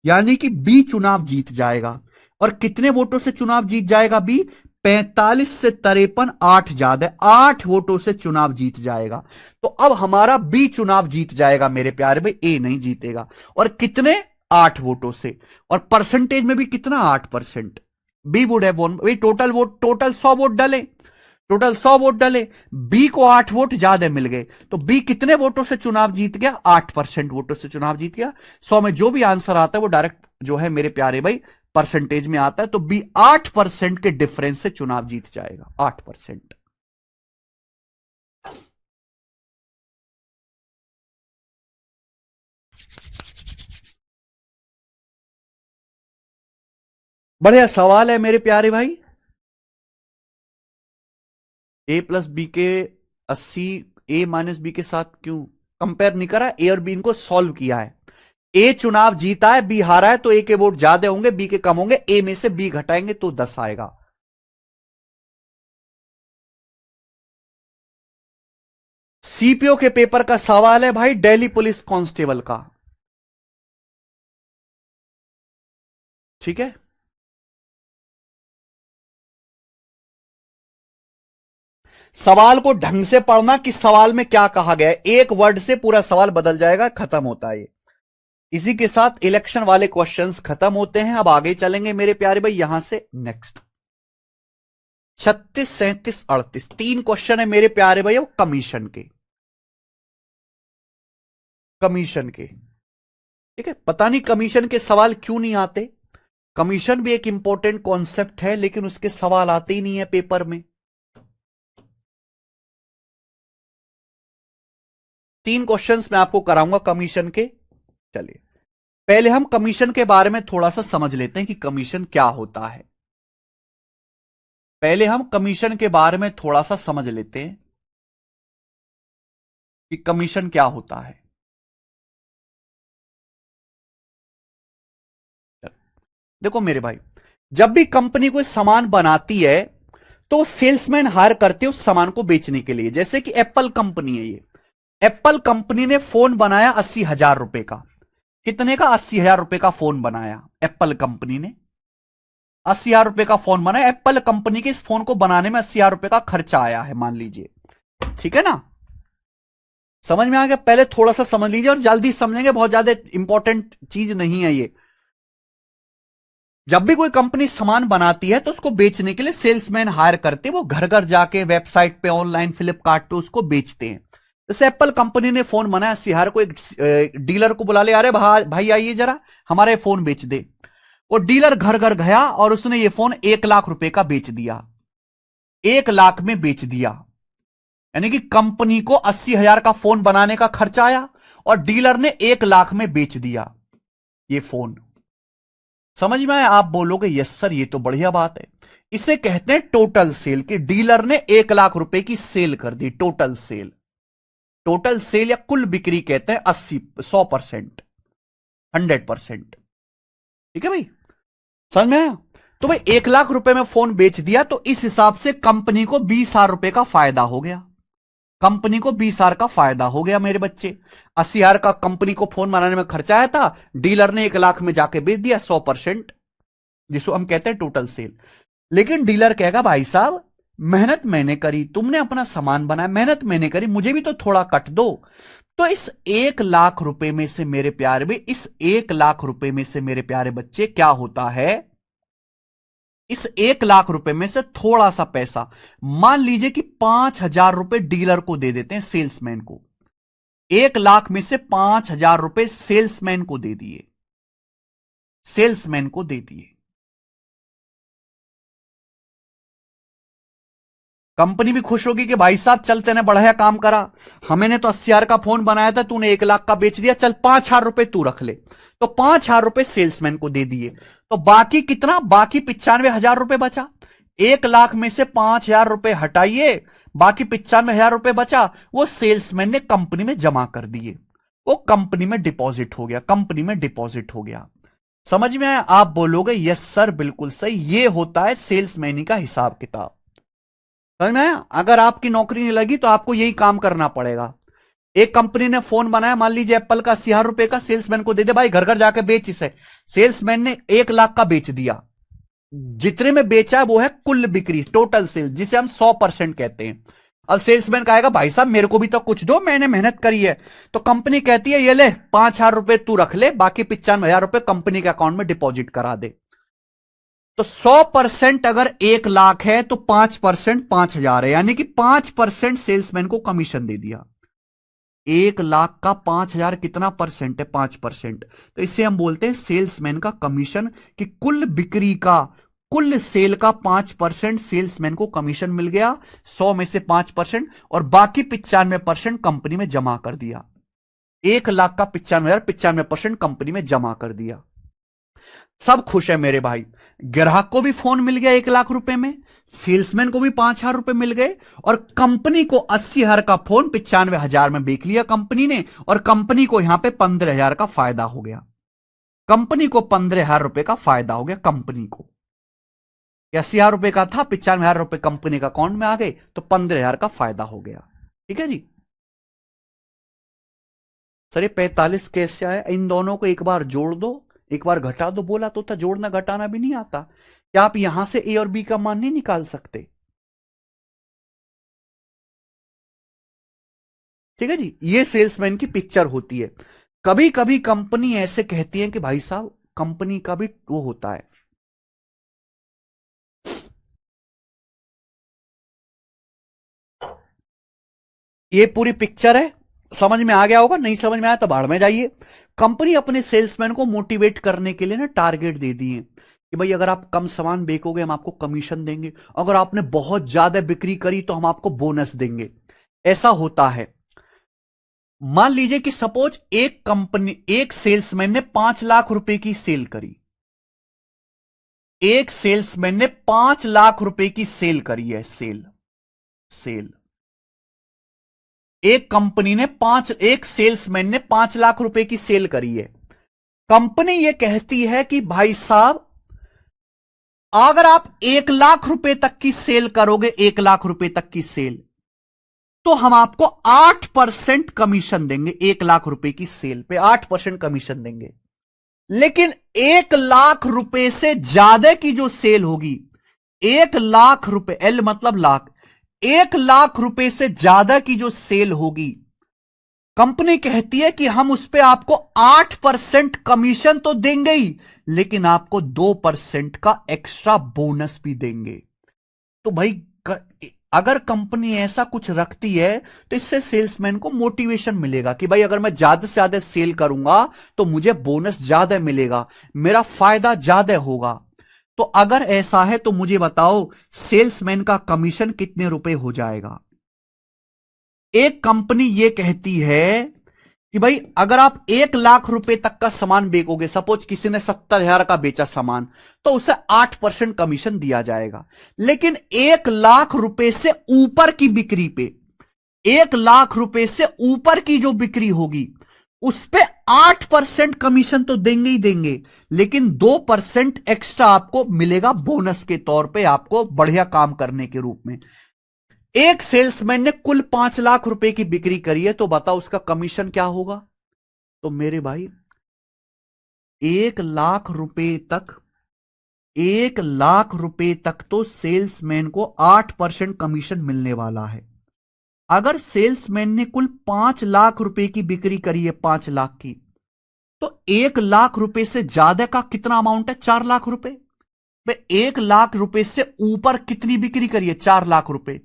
A: यानी कि बी चुनाव जीत जाएगा। और कितने वोटों से चुनाव जीत जाएगा बी? 45 से 53 8 ज्यादा, 8 वोटों से चुनाव जीत जाएगा। तो अब हमारा बी चुनाव जीत जाएगा मेरे प्यारे भाई, ए नहीं जीतेगा। और कितने? 8 वोटों से। और परसेंटेज में भी कितना? 8%। बी वुड हैव वोन। भाई टोटल वोट, टोटल 100 वोट डले, टोटल 100 वोट डले, बी को 8 वोट ज्यादा मिल गए, तो बी कितने वोटों से चुनाव जीत गया? 8% वोटों से चुनाव जीत गया। 100 में जो भी आंसर आता है वो डायरेक्ट जो है मेरे प्यारे भाई परसेंटेज में आता है, तो बी 8% के डिफरेंस से चुनाव जीत जाएगा, 8%। बढ़िया सवाल है मेरे प्यारे भाई। ए प्लस बी के 80, ए माइनस बी के साथ क्यों कंपेयर नहीं करा? ए और बी इनको सॉल्व किया है। ए चुनाव जीता है, बी हारा है, तो ए के वोट ज्यादा होंगे, बी के कम होंगे, ए में से बी घटाएंगे तो 10 आएगा। सीपीओ के पेपर का सवाल है भाई, दिल्ली पुलिस कांस्टेबल का। ठीक है, सवाल को ढंग से पढ़ना कि सवाल में क्या कहा गया है, एक वर्ड से पूरा सवाल बदल जाएगा, खत्म होता है ये। इसी के साथ इलेक्शन वाले क्वेश्चंस खत्म होते हैं। अब आगे चलेंगे मेरे प्यारे भाई, यहां से नेक्स्ट 36 37 38 तीन क्वेश्चन है मेरे प्यारे भाई, वो कमीशन के, कमीशन के। ठीक है, पता नहीं कमीशन के सवाल क्यों नहीं आते। कमीशन भी एक इंपॉर्टेंट कॉन्सेप्ट है, लेकिन उसके सवाल आते ही नहीं है पेपर में। तीन क्वेश्चंस मैं आपको कराऊंगा कमीशन के। चलिए पहले हम कमीशन के बारे में थोड़ा सा समझ लेते हैं कि कमीशन क्या होता है। पहले हम कमीशन के बारे में थोड़ा सा समझ लेते हैं कि कमीशन क्या होता है। देखो मेरे भाई, जब भी कंपनी कोई सामान बनाती है तो सेल्समैन हायर करते हैं उस सामान को बेचने के लिए। जैसे कि एप्पल कंपनी है, ये एप्पल कंपनी ने फोन बनाया 80,000 रुपए का। कितने का? 80,000 रुपए का फोन बनाया एप्पल कंपनी ने। 80,000 रुपए का फोन बनाया एप्पल कंपनी के। इस फोन को बनाने में 80,000 रुपए का खर्चा आया है मान लीजिए। ठीक है ना, समझ में आ गया? पहले थोड़ा सा समझ लीजिए और जल्दी समझेंगे, बहुत ज्यादा इंपॉर्टेंट चीज नहीं है ये। जब भी कोई कंपनी सामान बनाती है तो उसको बेचने के लिए सेल्समैन हायर करते हैं, वो घर घर जाके वेबसाइट पे, ऑनलाइन, फ्लिपकार्ट पे उसको बेचते हैं। जैसे एप्पल कंपनी ने फोन बनाया, सिहार को एक डीलर को बुला ले, अरे भाई आइए जरा हमारे फोन बेच दे। वो डीलर घर घर गया और उसने ये फोन 1 लाख रुपए का बेच दिया, 1 लाख में बेच दिया। यानी कि कंपनी को 80,000 का फोन बनाने का खर्चा आया और डीलर ने 1 लाख में बेच दिया ये फोन। समझ में आया? आप बोलोगे यस सर ये तो बढ़िया बात है। इसे कहते हैं टोटल सेल, कि डीलर ने 1 लाख रुपए की सेल कर दी। टोटल सेल, टोटल सेल या कुल बिक्री कहते हैं 100%, 100%। ठीक है भाई, समझ में आया? तो भाई 1 लाख रुपए में फोन बेच दिया तो इस हिसाब से कंपनी को 20,000 रुपए का फायदा हो गया। कंपनी को 20,000 का फायदा हो गया मेरे बच्चे। 80,000 का कंपनी को फोन बनाने में खर्चा आया था, डीलर ने 1 लाख में जाके बेच दिया 100%, जिसको हम कहते हैं टोटल सेल। लेकिन डीलर कहेगा भाई साहब मेहनत मैंने करी, तुमने अपना सामान बनाया, मेहनत मैंने करी, मुझे भी तो थोड़ा कट दो। तो इस 1 लाख रुपए में से मेरे प्यारे भी, इस 1 लाख रुपए में से मेरे प्यारे बच्चे क्या होता है, इस 1 लाख रुपए में से थोड़ा सा पैसा, मान लीजिए कि 5,000 रुपए डीलर को दे देते हैं, सेल्समैन को। 1 लाख में से 5,000 रुपए सेल्समैन को दे दिए, सेल्समैन को दे दिए। कंपनी भी खुश होगी कि भाई साहब चल तेने बढ़िया काम करा, हमने तो 80,000 का फोन बनाया था, तूने 1 लाख का बेच दिया, चल 5,000 रुपए तू रख ले। तो 5,000 रुपए सेल्समैन को दे दिए। तो बाकी कितना, बाकी 95,000 रुपए बचा। 1 लाख में से 5,000 रुपए हटाइए, बाकी 95,000 रुपए बचा, वो सेल्समैन ने कंपनी में जमा कर दिए, वो कंपनी में डिपॉजिट हो गया, कंपनी में डिपॉजिट हो गया। समझ में आया? आप बोलोगे यस सर बिल्कुल सही, ये होता है सेल्समैनी का हिसाब किताब। समझ में आया? अगर आपकी नौकरी नहीं लगी तो आपको यही काम करना पड़ेगा। एक कंपनी ने फोन बनाया, मान लीजिए एप्पल का, 80,000 रुपए का, सेल्समैन को दे दे, भाई घर घर जाके बेच इसे। सेल्समैन ने 1 लाख का बेच दिया, जितने में बेचा है वो है कुल बिक्री, टोटल सेल, जिसे हम 100% कहते हैं। अब सेल्समैन कहेगा भाई साहब मेरे को भी तो कुछ दो, मैंने मेहनत करी है। तो कंपनी कहती है ये ले 5,000 रुपए तू रख ले, बाकी 95,000 रुपए कंपनी के अकाउंट में डिपॉजिट करा दे। तो 100% अगर 1 लाख है तो 5% 5,000 है, यानी कि 5% सेल्समैन को कमीशन दे दिया। 1 लाख का 5,000 कितना परसेंट है? 5%। तो इसे हम बोलते हैं सेल्समैन का कमीशन, कि कुल बिक्री का, कुल सेल का 5% सेल्समैन को कमीशन मिल गया, 100 में से 5%, और बाकी 95% कंपनी में जमा कर दिया। 1 लाख का 95,000, 95% कंपनी में जमा कर दिया। सब खुश है मेरे भाई। ग्राहक को भी फोन मिल गया 1 लाख रुपए में, सेल्समैन को भी 5,000 रुपए मिल गए, और कंपनी को 80,000 का फोन 95,000 में बेच लिया कंपनी ने, और कंपनी को यहां पे 15,000 का फायदा हो गया। कंपनी को 15,000 रुपए का फायदा हो गया। कंपनी को 80,000 रुपए का था, 95,000 रुपए कंपनी का अकाउंट में आ गए, तो 15,000 का फायदा हो गया। ठीक है जी। सर ये 45 कैसे आया? इन दोनों को एक बार जोड़ दो, एक बार घटा दो। बोला तो था जोड़ना घटाना भी नहीं आता। क्या आप यहां से ए और बी का मान नहीं निकाल सकते? ठीक है जी। ये सेल्समैन की पिक्चर होती है। कभी कभी कंपनी ऐसे कहती है कि भाई साहब कंपनी का भी वो होता है, ये पूरी पिक्चर है। समझ में आ गया होगा, नहीं समझ में आया तो बाढ़ में जाइए। कंपनी अपने सेल्समैन को मोटिवेट करने के लिए ना टारगेट दे दिए कि भाई अगर आप कम सामान बेचोगे हम आपको कमीशन देंगे, अगर आपने बहुत ज्यादा बिक्री करी तो हम आपको बोनस देंगे। ऐसा होता है। मान लीजिए कि सपोज एक कंपनी, एक सेल्समैन ने 5 लाख रुपए की सेल करी, एक सेल्समैन ने 5 लाख रुपए की सेल करी है। सेल, सेल एक कंपनी ने एक सेल्समैन ने 5 लाख रुपए की सेल करी है। कंपनी यह कहती है कि भाई साहब अगर आप 1 लाख रुपए तक की सेल करोगे, 1 लाख रुपए तक की सेल, तो हम आपको 8% कमीशन देंगे। 1 लाख रुपए की सेल पे 8% कमीशन देंगे। लेकिन 1 लाख रुपए से ज्यादा की जो सेल होगी, 1 लाख रुपए, एल मतलब लाख, 1 लाख रुपए से ज्यादा की जो सेल होगी, कंपनी कहती है कि हम उस पर आपको 8% कमीशन तो देंगे ही, लेकिन आपको 2% का एक्स्ट्रा बोनस भी देंगे। तो भाई अगर कंपनी ऐसा कुछ रखती है तो इससे सेल्समैन को मोटिवेशन मिलेगा कि भाई अगर मैं ज्यादा से ज्यादा सेल करूंगा तो मुझे बोनस ज्यादा मिलेगा, मेरा फायदा ज्यादा होगा। तो अगर ऐसा है तो मुझे बताओ सेल्समैन का कमीशन कितने रुपए हो जाएगा। एक कंपनी ये कहती है कि भाई अगर आप 1 लाख रुपए तक का सामान बेचोगे, सपोज किसी ने 70,000 का बेचा सामान, तो उसे 8% कमीशन दिया जाएगा। लेकिन 1 लाख रुपए से ऊपर की बिक्री पे, 1 लाख रुपए से ऊपर की जो बिक्री होगी उस पे 8% कमीशन तो देंगे ही देंगे, लेकिन 2% एक्स्ट्रा आपको मिलेगा बोनस के तौर पे, आपको बढ़िया काम करने के रूप में। एक सेल्समैन ने कुल 5 लाख रुपए की बिक्री करी है, तो बताओ उसका कमीशन क्या होगा। तो मेरे भाई 1 लाख रुपए तक, 1 लाख रुपए तक तो सेल्समैन को 8% कमीशन मिलने वाला है। अगर सेल्समैन ने कुल 5 लाख रुपए की बिक्री करी है, 5 लाख की, तो 1 लाख रुपए से ज्यादा का कितना अमाउंट है, 4 लाख रुपए। 1 लाख रुपए से ऊपर कितनी बिक्री करी है, 4 लाख रुपए।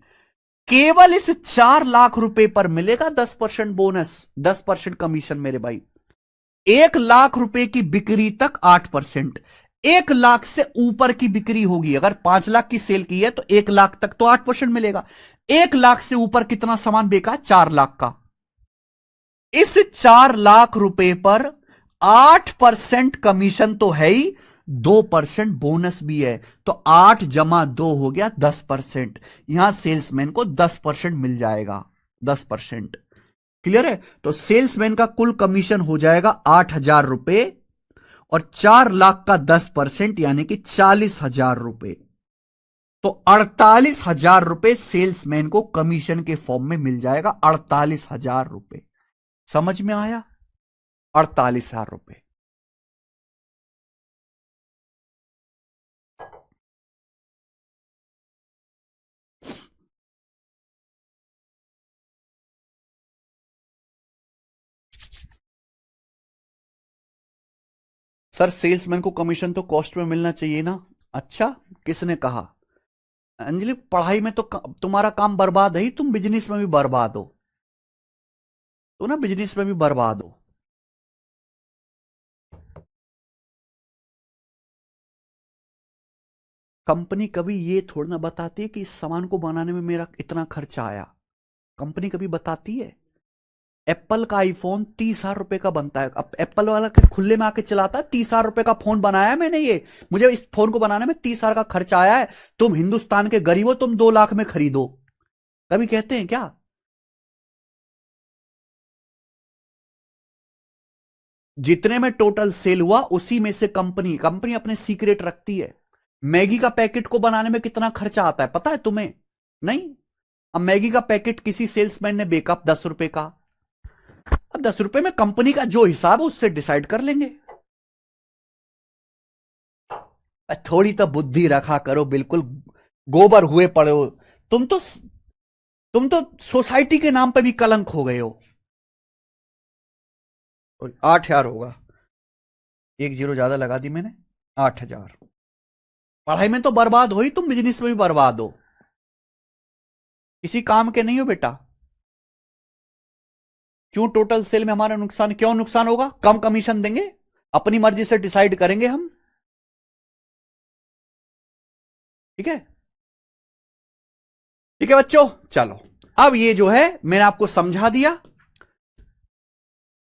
A: केवल इस 4 लाख रुपए पर मिलेगा 10% बोनस, 10% कमीशन मेरे भाई। 1 लाख रुपए की बिक्री तक 8%। 1 लाख से ऊपर की बिक्री होगी, अगर 5 लाख की सेल की है तो 1 लाख तक तो 8% मिलेगा। 1 लाख से ऊपर कितना सामान बेचा, 4 लाख का। इस 4 लाख रुपए पर 8% कमीशन तो है ही, 2% बोनस भी है। तो 8 जमा 2 हो गया 10%। यहां सेल्समैन को 10% मिल जाएगा, 10%। क्लियर है। तो सेल्समैन का कुल कमीशन हो जाएगा 8,000 रुपए, और 4 लाख का 10% यानी कि 40,000 रुपए। तो 48,000 रुपए सेल्समैन को कमीशन के फॉर्म में मिल जाएगा, 48,000 रुपए। समझ में आया, 48,000 रुपए। सर सेल्समैन को कमीशन तो कॉस्ट में मिलना चाहिए ना। अच्छा, किसने कहा। अंजलि पढ़ाई में तो तुम्हारा काम बर्बाद है ही, तुम बिजनेस में भी बर्बाद हो, तो ना बिजनेस में भी बर्बाद हो। कंपनी कभी ये थोड़ा ना बताती है कि इस सामान को बनाने में मेरा इतना खर्चा आया। कंपनी कभी बताती है। एप्पल का आईफोन 30,000 रुपए का बनता है। अब एप्पल वाला के खुले में आके चलाता है, 30,000 रुपए का फोन बनाया मैंने, ये मुझे इस फोन को बनाने में 30,000 का खर्चा आया है। तुम हिंदुस्तान के गरीब हो, तुम 2 लाख में खरीदो। कभी कहते हैं क्या। जितने में टोटल सेल हुआ उसी में से कंपनी कंपनी अपने सीक्रेट रखती है। मैगी का पैकेट को बनाने में कितना खर्चा आता है पता है तुम्हें। नहीं। अब मैगी का पैकेट किसी सेल्समैन ने बेका 10 रुपए का, अब 10 रुपए में कंपनी का जो हिसाब है उससे डिसाइड कर लेंगे। थोड़ी तो बुद्धि रखा करो, बिल्कुल गोबर हुए पड़े हो। तुम तो तुम तो सोसाइटी के नाम पे भी कलंक हो गए हो। 8,000 होगा, 1 जीरो ज्यादा लगा दी मैंने, 8,000। पढ़ाई में तो बर्बाद हो ही, तुम बिजनेस में भी बर्बाद हो, किसी काम के नहीं हो बेटा। क्यों टोटल सेल में हमारा नुकसान, क्यों नुकसान होगा, कम कमीशन देंगे, अपनी मर्जी से डिसाइड करेंगे हम। ठीक है, ठीक है बच्चों, चलो अब ये जो है मैंने आपको समझा दिया,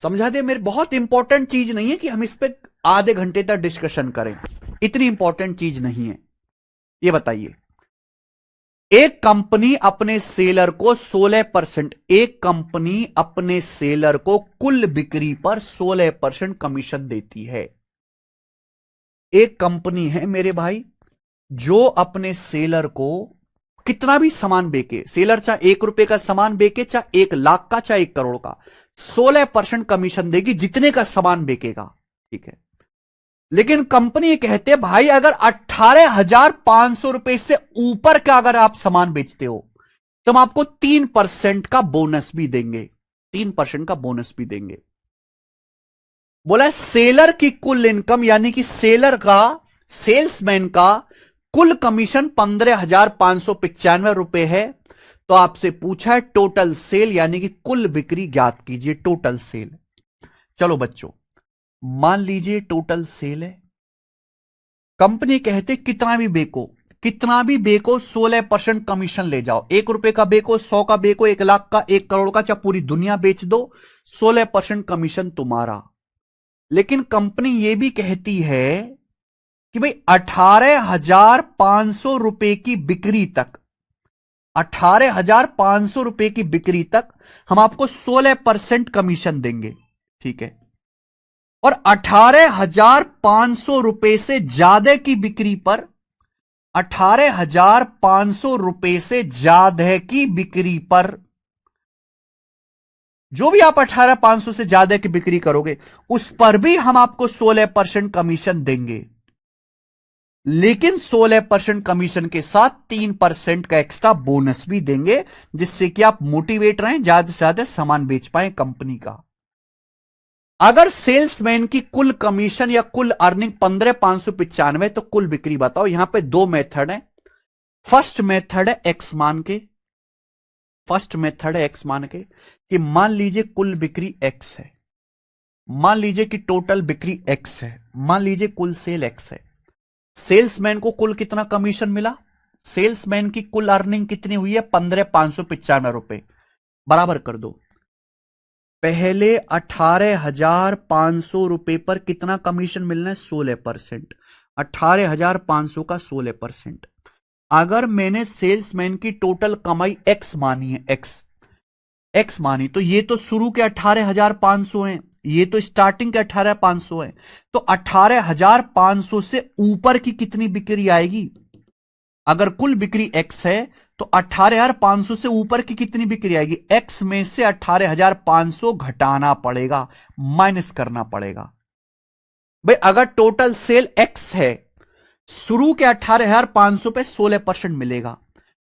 A: समझा दिया। मेरे बहुत इंपॉर्टेंट चीज नहीं है कि हम इस पे आधे घंटे तक डिस्कशन करें, इतनी इंपॉर्टेंट चीज नहीं है। ये बताइए, एक कंपनी अपने सेलर को 16%, एक कंपनी अपने सेलर को कुल बिक्री पर 16% कमीशन देती है। एक कंपनी है मेरे भाई जो अपने सेलर को कितना भी सामान बेचे, सेलर चाहे 1 रुपए का सामान बेचे, चाहे 1 लाख का, चाहे 1 करोड़ का, 16% कमीशन देगी जितने का सामान बेचेगा। ठीक है, लेकिन कंपनी कहते हैं भाई अगर 18,500 रुपए से ऊपर का अगर आप सामान बेचते हो तो हम आपको 3% का बोनस भी देंगे, 3% का बोनस भी देंगे। बोला सेलर की कुल इनकम यानी कि सेलर का, सेल्समैन का कुल कमीशन 15,595 रुपए है। तो आपसे पूछा है टोटल सेल यानी कि कुल बिक्री ज्ञात कीजिए, टोटल सेल। चलो बच्चों, मान लीजिए टोटल सेल है, कंपनी कहते कितना भी बेको, कितना भी बेको 16% कमीशन ले जाओ। 1 रुपए का बेको, 100 का बेको, 1 लाख का, 1 करोड़ का, चाहे पूरी दुनिया बेच दो, 16% कमीशन तुम्हारा। लेकिन कंपनी यह भी कहती है कि भाई 18,500 रुपए की बिक्री तक, 18,500 रुपए की बिक्री तक हम आपको 16% कमीशन देंगे, ठीक है। और 18,500 रुपए से ज्यादा की बिक्री पर, 18,500 रुपए से ज्यादा की बिक्री पर, जो भी आप 18,500 से ज्यादा की बिक्री करोगे उस पर भी हम आपको 16% कमीशन देंगे। लेकिन 16% कमीशन के साथ 3% का एक्स्ट्रा बोनस भी देंगे, जिससे कि आप मोटिवेट रहें, ज्यादा से ज्यादा सामान बेच पाए कंपनी का। अगर सेल्समैन की कुल कमीशन या कुल अर्निंग 15,595, तो कुल बिक्री बताओ। यहां पे दो मेथड है। फर्स्ट मेथड है एक्स मान के, फर्स्ट मेथड है एक्स मान के कि मान लीजिए कुल बिक्री एक्स है, मान लीजिए कि टोटल बिक्री एक्स है, मान लीजिए कुल सेल एक्स है। सेल्समैन को कुल कितना कमीशन मिला, सेल्समैन की कुल अर्निंग कितनी हुई है 15,595 रुपए, बराबर कर दो। पहले 18,500 रुपए पर कितना कमीशन मिलना है 16%, 18,500 का 16%। अगर मैंने सेल्समैन की टोटल कमाई एक्स मानी है, एक्स मानी, तो ये तो शुरू के 18,500 हैं, ये तो स्टार्टिंग के 18,500 है। तो 18,500 से ऊपर की कितनी बिक्री आएगी? अगर कुल बिक्री एक्स है तो 18,500 से ऊपर की कितनी बिक्री आएगी? एक्स में से 18,500 घटाना पड़ेगा, माइनस करना पड़ेगा। भाई अगर टोटल सेल एक्स है, शुरू के 18,500 पे 16% मिलेगा।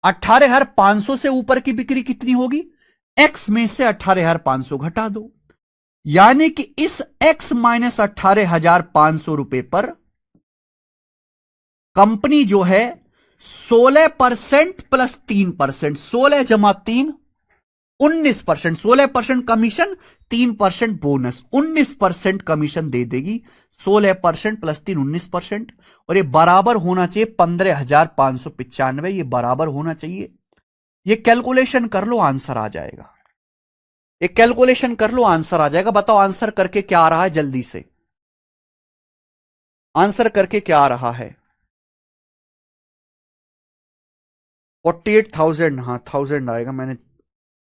A: 18,500 से ऊपर की बिक्री कितनी होगी? एक्स में से 18,500 घटा दो, यानी कि इस x माइनस 18,500 रुपए पर कंपनी जो है 16% प्लस 3%, 16 जमा 3 19%, 16% कमीशन, 3% बोनस, 19% कमीशन दे देगी। 16% प्लस 3 19%, और ये बराबर होना चाहिए 15,595, ये बराबर होना चाहिए। ये कैलकुलेशन कर लो, आंसर आ जाएगा। एक कैलकुलेशन कर लो, आंसर आ जाएगा। बताओ आंसर करके क्या आ रहा है, जल्दी से आंसर करके क्या आ रहा है? 48,000, हाँ 1000 आएगा, मैंने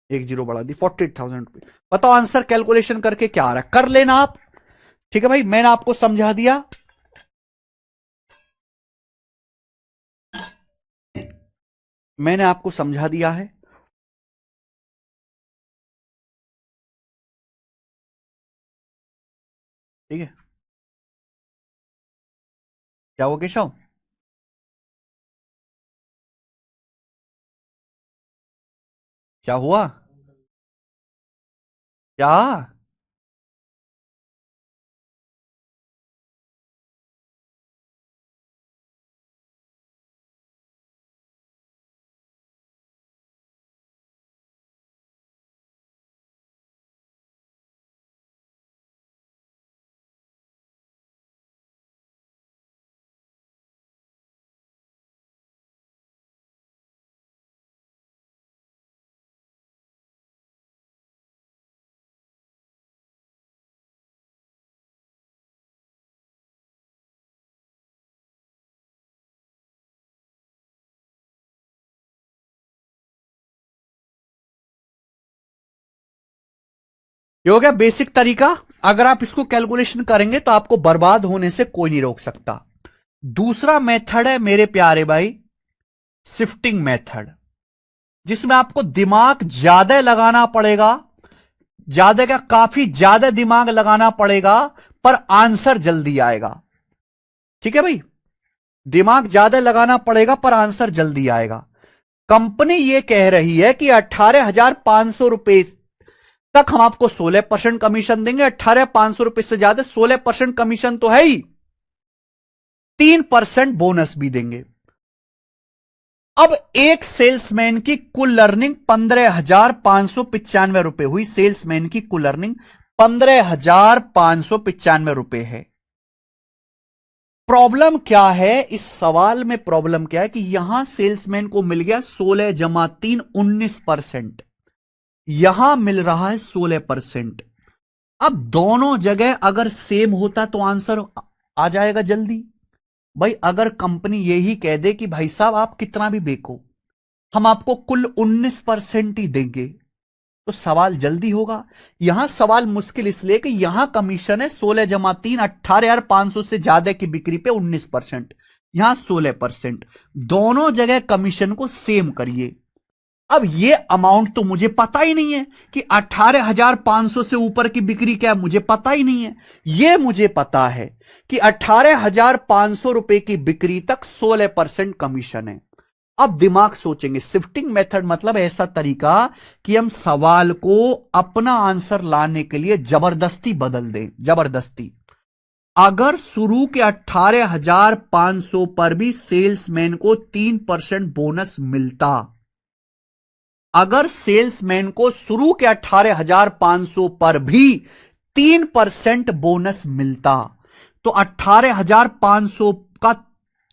A: एक जीरो बढ़ा दी, 48,000 रुपये। बताओ आंसर कैलकुलेशन करके क्या आ रहा है, कर लेना आप। ठीक है भाई, मैंने आपको समझा दिया। मैंने आपको समझा दिया है। ठीक है, क्या हो केशव? क्या हुआ? क्या? ये हो गया बेसिक तरीका। अगर आप इसको कैलकुलेशन करेंगे तो आपको बर्बाद होने से कोई नहीं रोक सकता। दूसरा मेथड है मेरे प्यारे भाई, शिफ्टिंग मेथड, जिसमें आपको दिमाग ज्यादा लगाना पड़ेगा, ज्यादा क्या, काफी ज्यादा दिमाग लगाना पड़ेगा, पर आंसर जल्दी आएगा। ठीक है भाई, दिमाग ज्यादा लगाना पड़ेगा पर आंसर जल्दी आएगा। कंपनी यह कह रही है कि 18,500 रुपए तक हम आपको 16% कमीशन देंगे। 18,500 रुपए से ज्यादा 16% कमीशन तो है ही, 3% बोनस भी देंगे। अब एक सेल्समैन की कुल अर्निंग 15,595 रुपए हुई। सेल्समैन की कुल अर्निंग 15,595 रुपए है। प्रॉब्लम क्या है इस सवाल में? प्रॉब्लम क्या है कि यहां सेल्समैन को मिल गया 16 जमा 3 19%, यहां मिल रहा है 16%। अब दोनों जगह अगर सेम होता तो आंसर आ जाएगा जल्दी। भाई अगर कंपनी यही कह दे कि भाई साहब आप कितना भी बेको, हम आपको कुल 19% ही देंगे, तो सवाल जल्दी होगा। यहां सवाल मुश्किल इसलिए कि यहां कमीशन है 16 जमा 3 18,500 से ज्यादा की बिक्री पे 19%, यहां 16%। दोनों जगह कमीशन को सेम करिए। अब ये अमाउंट तो मुझे पता ही नहीं है कि 18,500 से ऊपर की बिक्री क्या है, मुझे पता ही नहीं है। ये मुझे पता है कि 18,500 रुपए की बिक्री तक 16% कमीशन है। अब दिमाग सोचेंगे, शिफ्टिंग मेथड मतलब ऐसा तरीका कि हम सवाल को अपना आंसर लाने के लिए जबरदस्ती बदल दें। जबरदस्ती। अगर शुरू के 18,500 पर भी सेल्समैन को 3% बोनस मिलता, अगर सेल्समैन को शुरू के 18,500 पर भी 3% बोनस मिलता, तो 18,500 का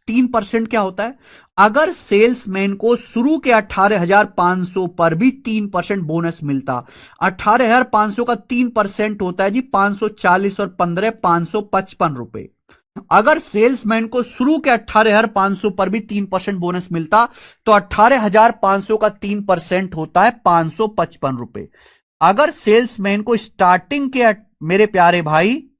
A: 3% क्या होता है? अगर सेल्समैन को शुरू के 18,500 पर भी 3% बोनस मिलता, 18,500 का 3% होता है जी 540 और 15 555 रुपए। अगर सेल्समैन को शुरू के 18,500 पर भी 3% बोनस मिलता, तो 18,500 का 3% होता है 555 रुपए। अगर सेल्समैन को स्टार्टिंग के मेरे प्यारे भाई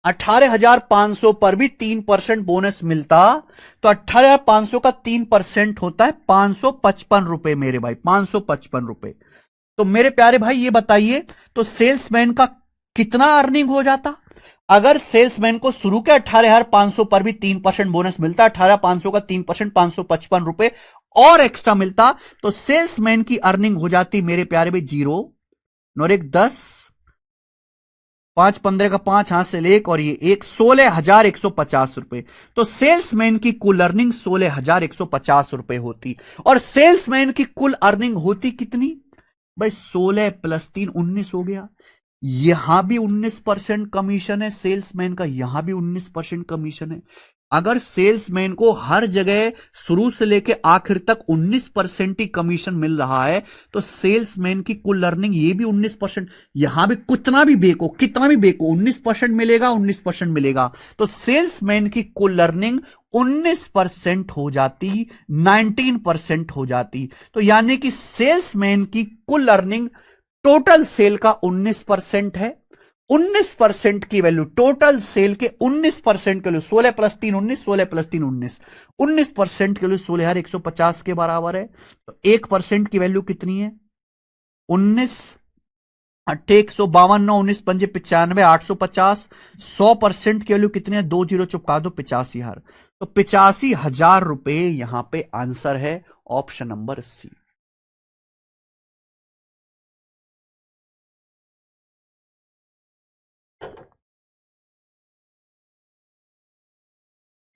A: 18,500 पर भी 3% बोनस मिलता, तो 18,500 का 3% होता है 555 रुपए मेरे भाई, 555 रुपए। तो मेरे प्यारे भाई ये बताइए, तो सेल्समैन का कितना अर्निंग हो जाता? अगर सेल्समैन को शुरू के 18,500 पर भी 3% बोनस मिलता, 18,500 का 3% 555 रुपए और एक्स्ट्रा मिलता, तो सेल्समैन की अर्निंग हो जाती मेरे प्यारे भाई 0 और 1 10 5 15 का 5 हाथ से लेक और ये 16,150 रुपए। तो सेल्समैन की कुल अर्निंग 16,150 रुपए होती, और सेल्समैन की कुल अर्निंग होती कितनी भाई? 16 प्लस 3 19 हो गया। यहां भी 19% कमीशन है सेल्समैन का, यहां भी 19% कमीशन है। अगर सेल्समैन को हर जगह शुरू से लेकर आखिर तक 19% ही कमीशन मिल रहा है, तो सेल्समैन की कुल अर्निंग ये भी 19%। यहां भी कितना भी बेको, कितना भी बेको 19% मिलेगा, 19% मिलेगा। तो सेल्समैन की कुल अर्निंग 19% हो जाती, 19% हो जाती। तो यानी कि सेल्समैन की कुल अर्निंग टोटल सेल का 19% है। 19% की वैल्यू, टोटल सेल के 19% के लिए 16 प्लस 3 19, 16 प्लस 3 19, 19% के लिए 16,150 के बराबर है। तो 1% की वैल्यू कितनी है? 19 अट्ठे 152 19 पंजे 95 850। 100% की वैल्यू कितनी है? 2 जीरो चुपका दो, 85,000। तो 85,000 रुपए यहां पे आंसर है, ऑप्शन नंबर सी।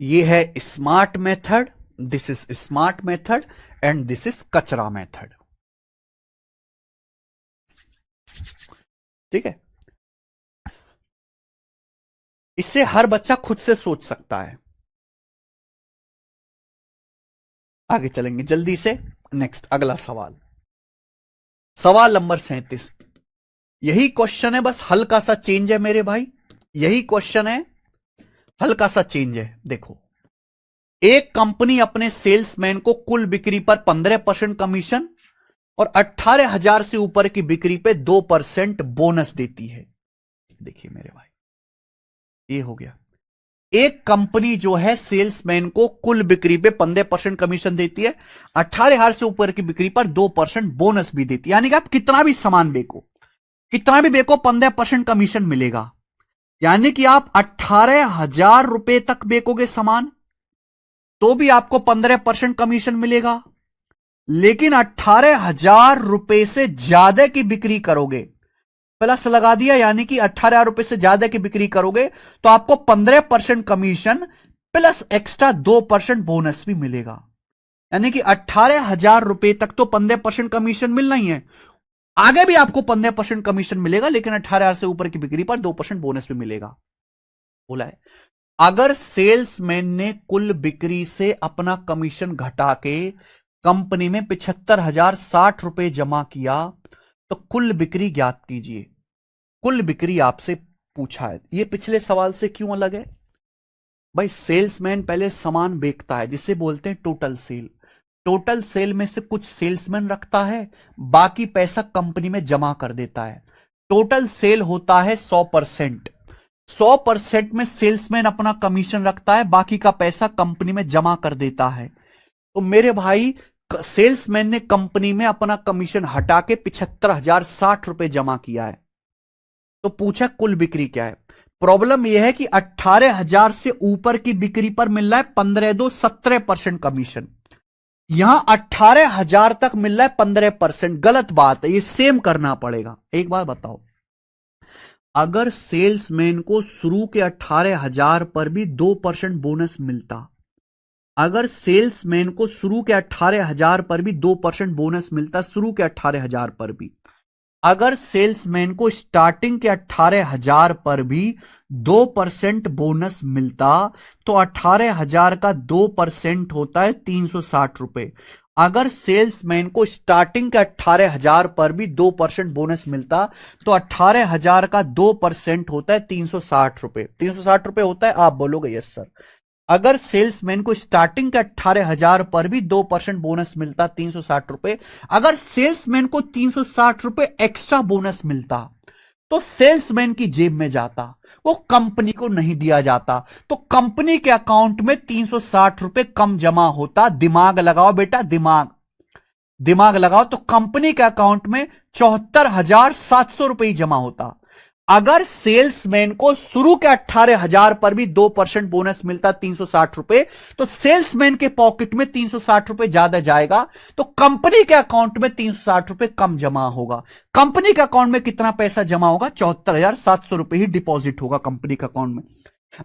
A: ये है smart method, this is smart method and this is कचरा मेथड। ठीक है, इससे हर बच्चा खुद से सोच सकता है। आगे चलेंगे जल्दी से। नेक्स्ट अगला सवाल, सवाल नंबर 37। यही क्वेश्चन है, बस हल्का सा चेंज है मेरे भाई, यही क्वेश्चन है, हल्का सा चेंज है। देखो, एक कंपनी अपने सेल्समैन को कुल बिक्री पर 15% कमीशन और 18,000 से ऊपर की बिक्री पे 2% बोनस देती है। देखिए मेरे भाई, ये हो गया। एक कंपनी जो है सेल्समैन को कुल बिक्री पे 15% कमीशन देती है, 18,000 से ऊपर की बिक्री पर 2% बोनस भी देती है। यानी कि आप कितना भी सामान बेको, कितना भी बेको 15% कमीशन मिलेगा। यानी कि आप 18,000 रुपए तक बेकोगे सामान तो भी आपको 15% कमीशन मिलेगा, लेकिन 18,000 रुपए से ज्यादा की बिक्री करोगे, प्लस लगा दिया, यानी कि 18,000 रुपए से ज्यादा की बिक्री करोगे तो आपको 15% कमीशन प्लस एक्स्ट्रा 2% बोनस भी मिलेगा। यानी कि 18,000 रुपए तक तो 15% कमीशन मिलना ही है। आगे भी आपको 15% कमीशन मिलेगा, लेकिन 18,000 से ऊपर की बिक्री पर 2% बोनस भी मिलेगा। बोला है अगर सेल्समैन ने कुल बिक्री से अपना कमीशन घटा के कंपनी में 75,060 रुपए जमा किया तो कुल बिक्री ज्ञात कीजिए। कुल बिक्री आपसे पूछा है। यह पिछले सवाल से क्यों अलग है भाई? सेल्समैन पहले सामान बेचता है जिसे बोलते हैं टोटल सेल। टोटल सेल में से कुछ सेल्समैन रखता है, बाकी पैसा कंपनी में जमा कर देता है। टोटल सेल होता है 100%। 100% में सेल्समैन अपना कमीशन रखता है, बाकी का पैसा कंपनी में जमा कर देता है। तो मेरे भाई सेल्समैन ने कंपनी में अपना कमीशन हटा के 75,060 रुपए जमा किया है। तो पूछा कुल बिक्री क्या है। प्रॉब्लम यह है कि 18,000 से ऊपर की बिक्री पर मिल रहा है 15-17% कमीशन। यहां 18,000 तक मिल रहा है 15%। गलत बात है, ये सेम करना पड़ेगा। एक बात बताओ, अगर सेल्समैन को शुरू के 18,000 पर भी 2% बोनस मिलता, अगर सेल्समैन को शुरू के 18,000 पर भी 2% बोनस मिलता, शुरू के 18,000 पर भी, अगर सेल्समैन को स्टार्टिंग के 18,000 पर भी 2% बोनस मिलता तो 18,000 का 2% होता है 360 रुपए। अगर सेल्समैन को स्टार्टिंग के 18,000 पर भी 2% बोनस मिलता तो 18,000 का 2% होता है 360 रुपए। 360 रुपए होता है, आप बोलोगे यस सर। अगर सेल्समैन को स्टार्टिंग के 18,000 पर भी 2% बोनस मिलता 360 रुपए, अगर सेल्समैन को 360 रुपए एक्स्ट्रा बोनस मिलता तो सेल्समैन की जेब में जाता, वो कंपनी को नहीं दिया जाता। तो कंपनी के अकाउंट में 360 रुपए कम जमा होता। दिमाग लगाओ बेटा, दिमाग लगाओ। तो कंपनी के अकाउंट में 74,700 रुपए ही जमा होता। अगर सेल्समैन को शुरू के 18,000 पर भी 2% बोनस मिलता 360 रुपए, तो सेल्समैन के पॉकेट में 360 रुपए ज्यादा जाएगा, तो कंपनी के अकाउंट में 360 रुपए कम जमा होगा। कंपनी के अकाउंट में कितना पैसा जमा होगा? 74,700 रुपए ही डिपॉजिट होगा कंपनी के अकाउंट में।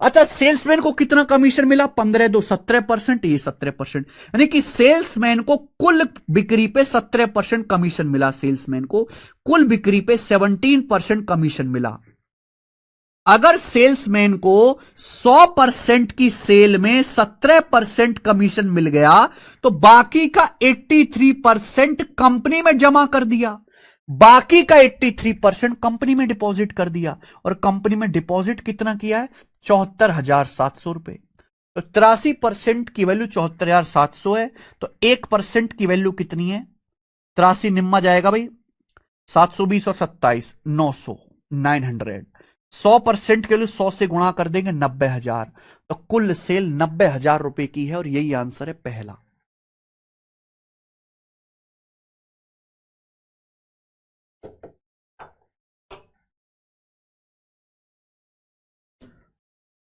A: अच्छा, सेल्समैन को कितना कमीशन मिला? 15-2 17%, ये 17%, यानी कि सेल्समैन को कुल बिक्री पे 17% कमीशन मिला। सेल्समैन को कुल बिक्री पे 17% कमीशन मिला। अगर सेल्समैन को 100% की सेल में 17% कमीशन मिल गया तो बाकी का 83% कंपनी में जमा कर दिया, बाकी का 83% कंपनी में डिपॉजिट कर दिया। और कंपनी में डिपॉजिट कितना किया है? 74,700 रुपए। तो 83% की वैल्यू 74,700 है, तो 1% की वैल्यू कितनी है? 83 निम्मा जाएगा भाई, 720 और 27, 900, 900। 100% के लिए 100 से गुणा कर देंगे 90,000। तो कुल सेल 90,000 रुपए की है और यही आंसर है पहला।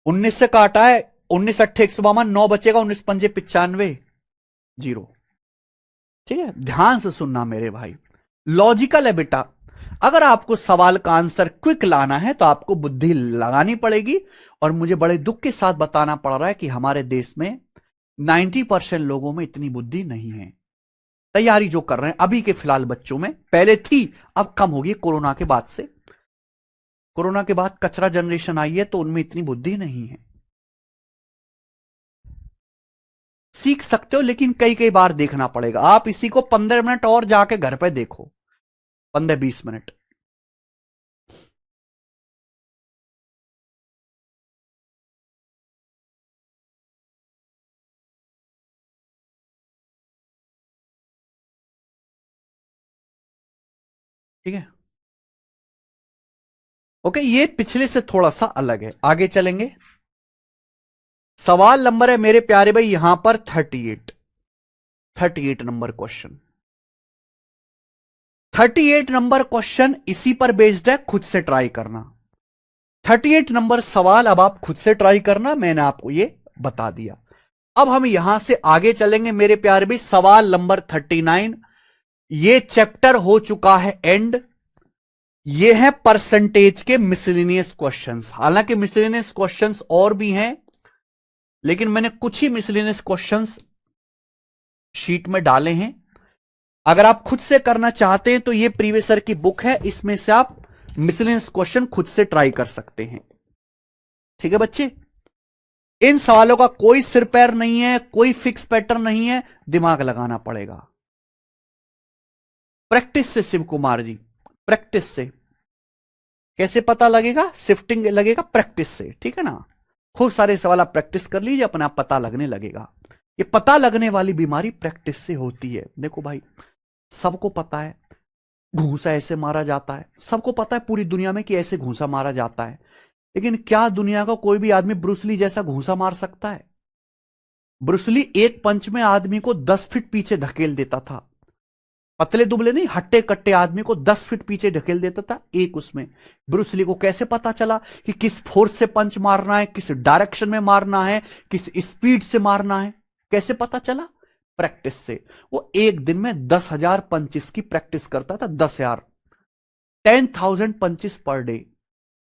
A: उन्नीस से काटा है, 19 अट्ठे 152, 9 बचेगा, 19 पंजे 95, 0। ठीक है, ध्यान से सुनना मेरे भाई, लॉजिकल है बेटा। अगर आपको सवाल का आंसर क्विक लाना है तो आपको बुद्धि लगानी पड़ेगी। और मुझे बड़े दुख के साथ बताना पड़ रहा है कि हमारे देश में 90% लोगों में इतनी बुद्धि नहीं है। तैयारी जो कर रहे हैं अभी के फिलहाल बच्चों में, पहले थी अब कम होगी कोरोना के बाद से। कोरोना के बाद कचरा जनरेशन आई है तो उनमें इतनी बुद्धि नहीं है। सीख सकते हो लेकिन कई कई बार देखना पड़ेगा। आप इसी को 15 मिनट और जाके घर पे देखो, 15-20 मिनट। ठीक है, ओके, ये पिछले से थोड़ा सा अलग है। आगे चलेंगे। सवाल नंबर है मेरे प्यारे भाई यहां पर 38 नंबर क्वेश्चन। 38 नंबर क्वेश्चन इसी पर बेस्ड है, खुद से ट्राई करना। 38 नंबर सवाल अब आप खुद से ट्राई करना, मैंने आपको ये बता दिया। अब हम यहां से आगे चलेंगे मेरे प्यारे भाई। सवाल नंबर 39, ये चैप्टर हो चुका है एंड। ये है परसेंटेज के मिसलिनियस क्वेश्चंस। हालांकि मिसलिनियस क्वेश्चंस और भी हैं, लेकिन मैंने कुछ ही मिसलिनियस क्वेश्चंस शीट में डाले हैं। अगर आप खुद से करना चाहते हैं तो ये प्रीवियस ईयर की बुक है, इसमें से आप मिसलेनियस क्वेश्चन खुद से ट्राई कर सकते हैं। ठीक है बच्चे, इन सवालों का कोई सिर पैर नहीं है, कोई फिक्स पैटर्न नहीं है, दिमाग लगाना पड़ेगा। प्रैक्टिस से शिव कुमार जी, प्रैक्टिस से। कैसे पता लगेगा? शिफ्टिंग लगेगा प्रैक्टिस से, ठीक है ना। खूब सारे सवाल आप प्रैक्टिस कर लीजिए, अपने आप पता लगने लगेगा। ये पता लगने वाली बीमारी प्रैक्टिस से होती है। देखो भाई, सबको पता है घूंसा ऐसे मारा जाता है, सबको पता है पूरी दुनिया में कि ऐसे घूंसा मारा जाता है, लेकिन क्या दुनिया का कोई भी आदमी ब्रूसली जैसा घूंसा मार सकता है? ब्रूसली एक पंच में आदमी को 10 फीट पीछे धकेल देता था। पतले दुबले नहीं, हट्टे कट्टे आदमी को 10 फीट पीछे ढकेल देता था एक उसमें। ब्रूसली को कैसे पता चला कि किस फोर्स से पंच मारना है, किस डायरेक्शन में मारना है, किस स्पीड से मारना है? कैसे पता चला? प्रैक्टिस से। वो एक दिन में 10,000 पंचिस की प्रैक्टिस करता था। 10,000, 10,000 पंचिस पर डे।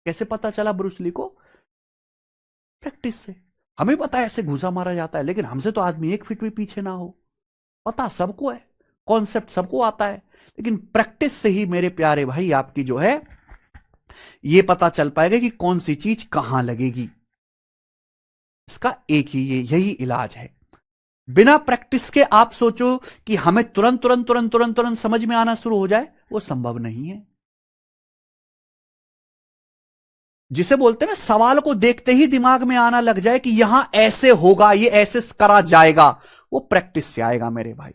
A: कैसे पता चला ब्रूसली को? प्रैक्टिस से। हमें पता है ऐसे घुसा मारा जाता है, लेकिन हमसे तो आदमी 1 फीट भी पीछे ना हो। पता सबको है, कॉन्सेप्ट सबको आता है, लेकिन प्रैक्टिस से ही मेरे प्यारे भाई आपकी जो है ये पता चल पाएगा कि कौन सी चीज कहां लगेगी। इसका एक ही यही इलाज है। बिना प्रैक्टिस के आप सोचो कि हमें तुरंत तुरंत तुरंत तुरंत तुरंत समझ में आना शुरू हो जाए, वो संभव नहीं है। जिसे बोलते हैं ना, सवाल को देखते ही दिमाग में आना लग जाए कि यहां ऐसे होगा, ये ऐसे करा जाएगा, वो प्रैक्टिस से आएगा मेरे भाई।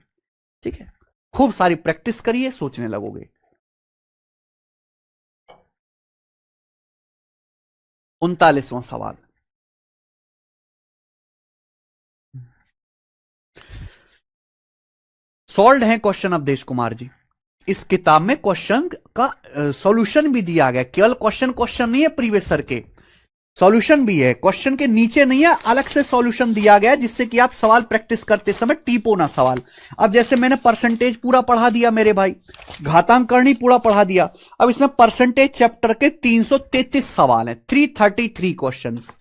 A: ठीक है, खूब सारी प्रैक्टिस करिए, सोचने लगोगे। 39वां सवाल। सॉल्व है क्वेश्चन अवधेश कुमार जी। इस किताब में क्वेश्चन का सॉल्यूशन भी दिया गया, केवल क्वेश्चन क्वेश्चन नहीं है प्रीवियस ईयर के, सॉल्यूशन भी है। क्वेश्चन के नीचे नहीं है, अलग से सॉल्यूशन दिया गया जिससे कि आप सवाल प्रैक्टिस करते समय टीपो ना सवाल। अब जैसे मैंने परसेंटेज पूरा पढ़ा दिया मेरे भाई, घातांक करनी पूरा पढ़ा दिया, अब इसमें परसेंटेज चैप्टर के 333 सवाल हैं, 333 क्वेश्चंस।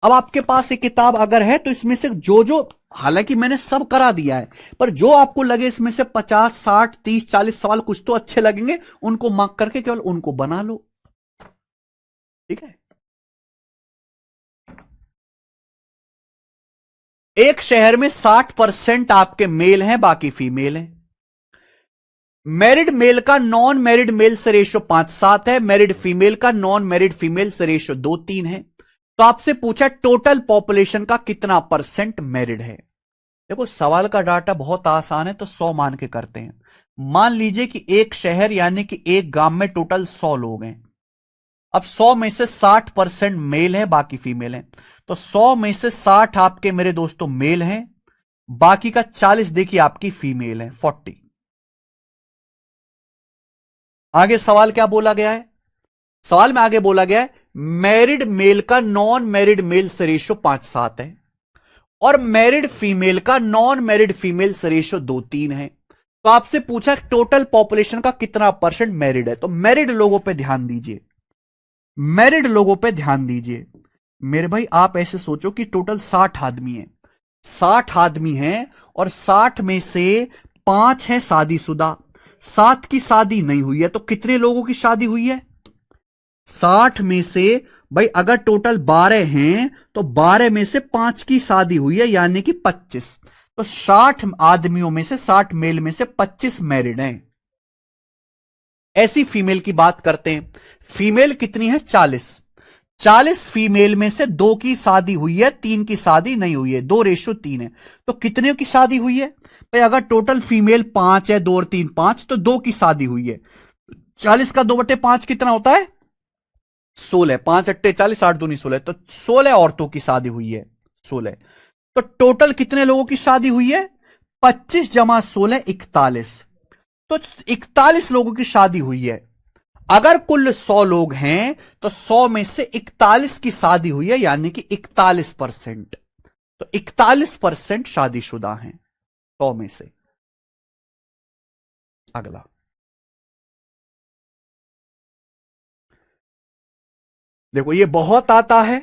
A: अब आपके पास ये किताब अगर है तो इसमें से जो जो, हालांकि मैंने सब करा दिया है, पर जो आपको लगे इसमें से 50, 60, 30, 40 सवाल कुछ तो अच्छे लगेंगे, उनको मार्क करके केवल उनको बना लो। ठीक है, एक शहर में 60% आपके मेल हैं, बाकी फीमेल हैं। मैरिड मेल का नॉन मैरिड मेल से रेशो 5:7 है, मैरिड फीमेल का नॉन मैरिड फीमेल से रेशो 2:3 है। तो आपसे पूछा टोटल पॉपुलेशन का कितना परसेंट मैरिड है। देखो सवाल का डाटा बहुत आसान है, तो 100 मान के करते हैं। मान लीजिए कि एक शहर यानी कि एक गांव में टोटल 100 लोग हैं। अब 100 में से 60% मेल है, बाकी फीमेल है, तो 100 में से 60 आपके मेरे दोस्तों मेल हैं, बाकी का 40 देखिए आपकी फीमेल है, 40। आगे सवाल क्या बोला गया है? सवाल में आगे बोला गया है मैरिड मेल का नॉन मैरिड मेल से रेशो 5:7 है, और मैरिड फीमेल का नॉन मैरिड फीमेल से रेशो 2:3 है। तो आपसे पूछा टोटल पॉपुलेशन का कितना परसेंट मैरिड है, तो मैरिड लोगों पे ध्यान दीजिए, मैरिड लोगों पे ध्यान दीजिए मेरे भाई। आप ऐसे सोचो कि टोटल 60 आदमी हैं, 60 आदमी हैं, और 60 में से 5 हैं शादीशुदा, 7 की शादी नहीं हुई है, तो कितने लोगों की शादी हुई है? 60 में से भाई अगर टोटल 12 हैं तो 12 में से 5 की शादी हुई है, यानी कि 25। तो 60 आदमियों में से, 60 मेल में से 25 मैरिड हैं। ऐसी फीमेल की बात करते हैं। फीमेल कितनी है? 40। 40 फीमेल में से 2 की शादी हुई है, 3 की शादी नहीं हुई है, 2:3 है। तो कितने की शादी हुई है भाई? अगर टोटल फीमेल 5 है, 2 और 3 5, तो 2 की शादी हुई है। 40 का 2/5 कितना होता है? 16। 5 अट्टे 40, 8 दूनी 16, तो 16 औरतों की शादी हुई है, 16। तो टोटल कितने लोगों की शादी हुई है? 25 जमा 16, 41। तो 41 लोगों की शादी हुई है। अगर कुल 100 लोग हैं तो 100 में से 41 की शादी हुई है, यानी कि 41%। तो 41% शादीशुदा हैं 100 में से। अगला, देखो ये बहुत आता है,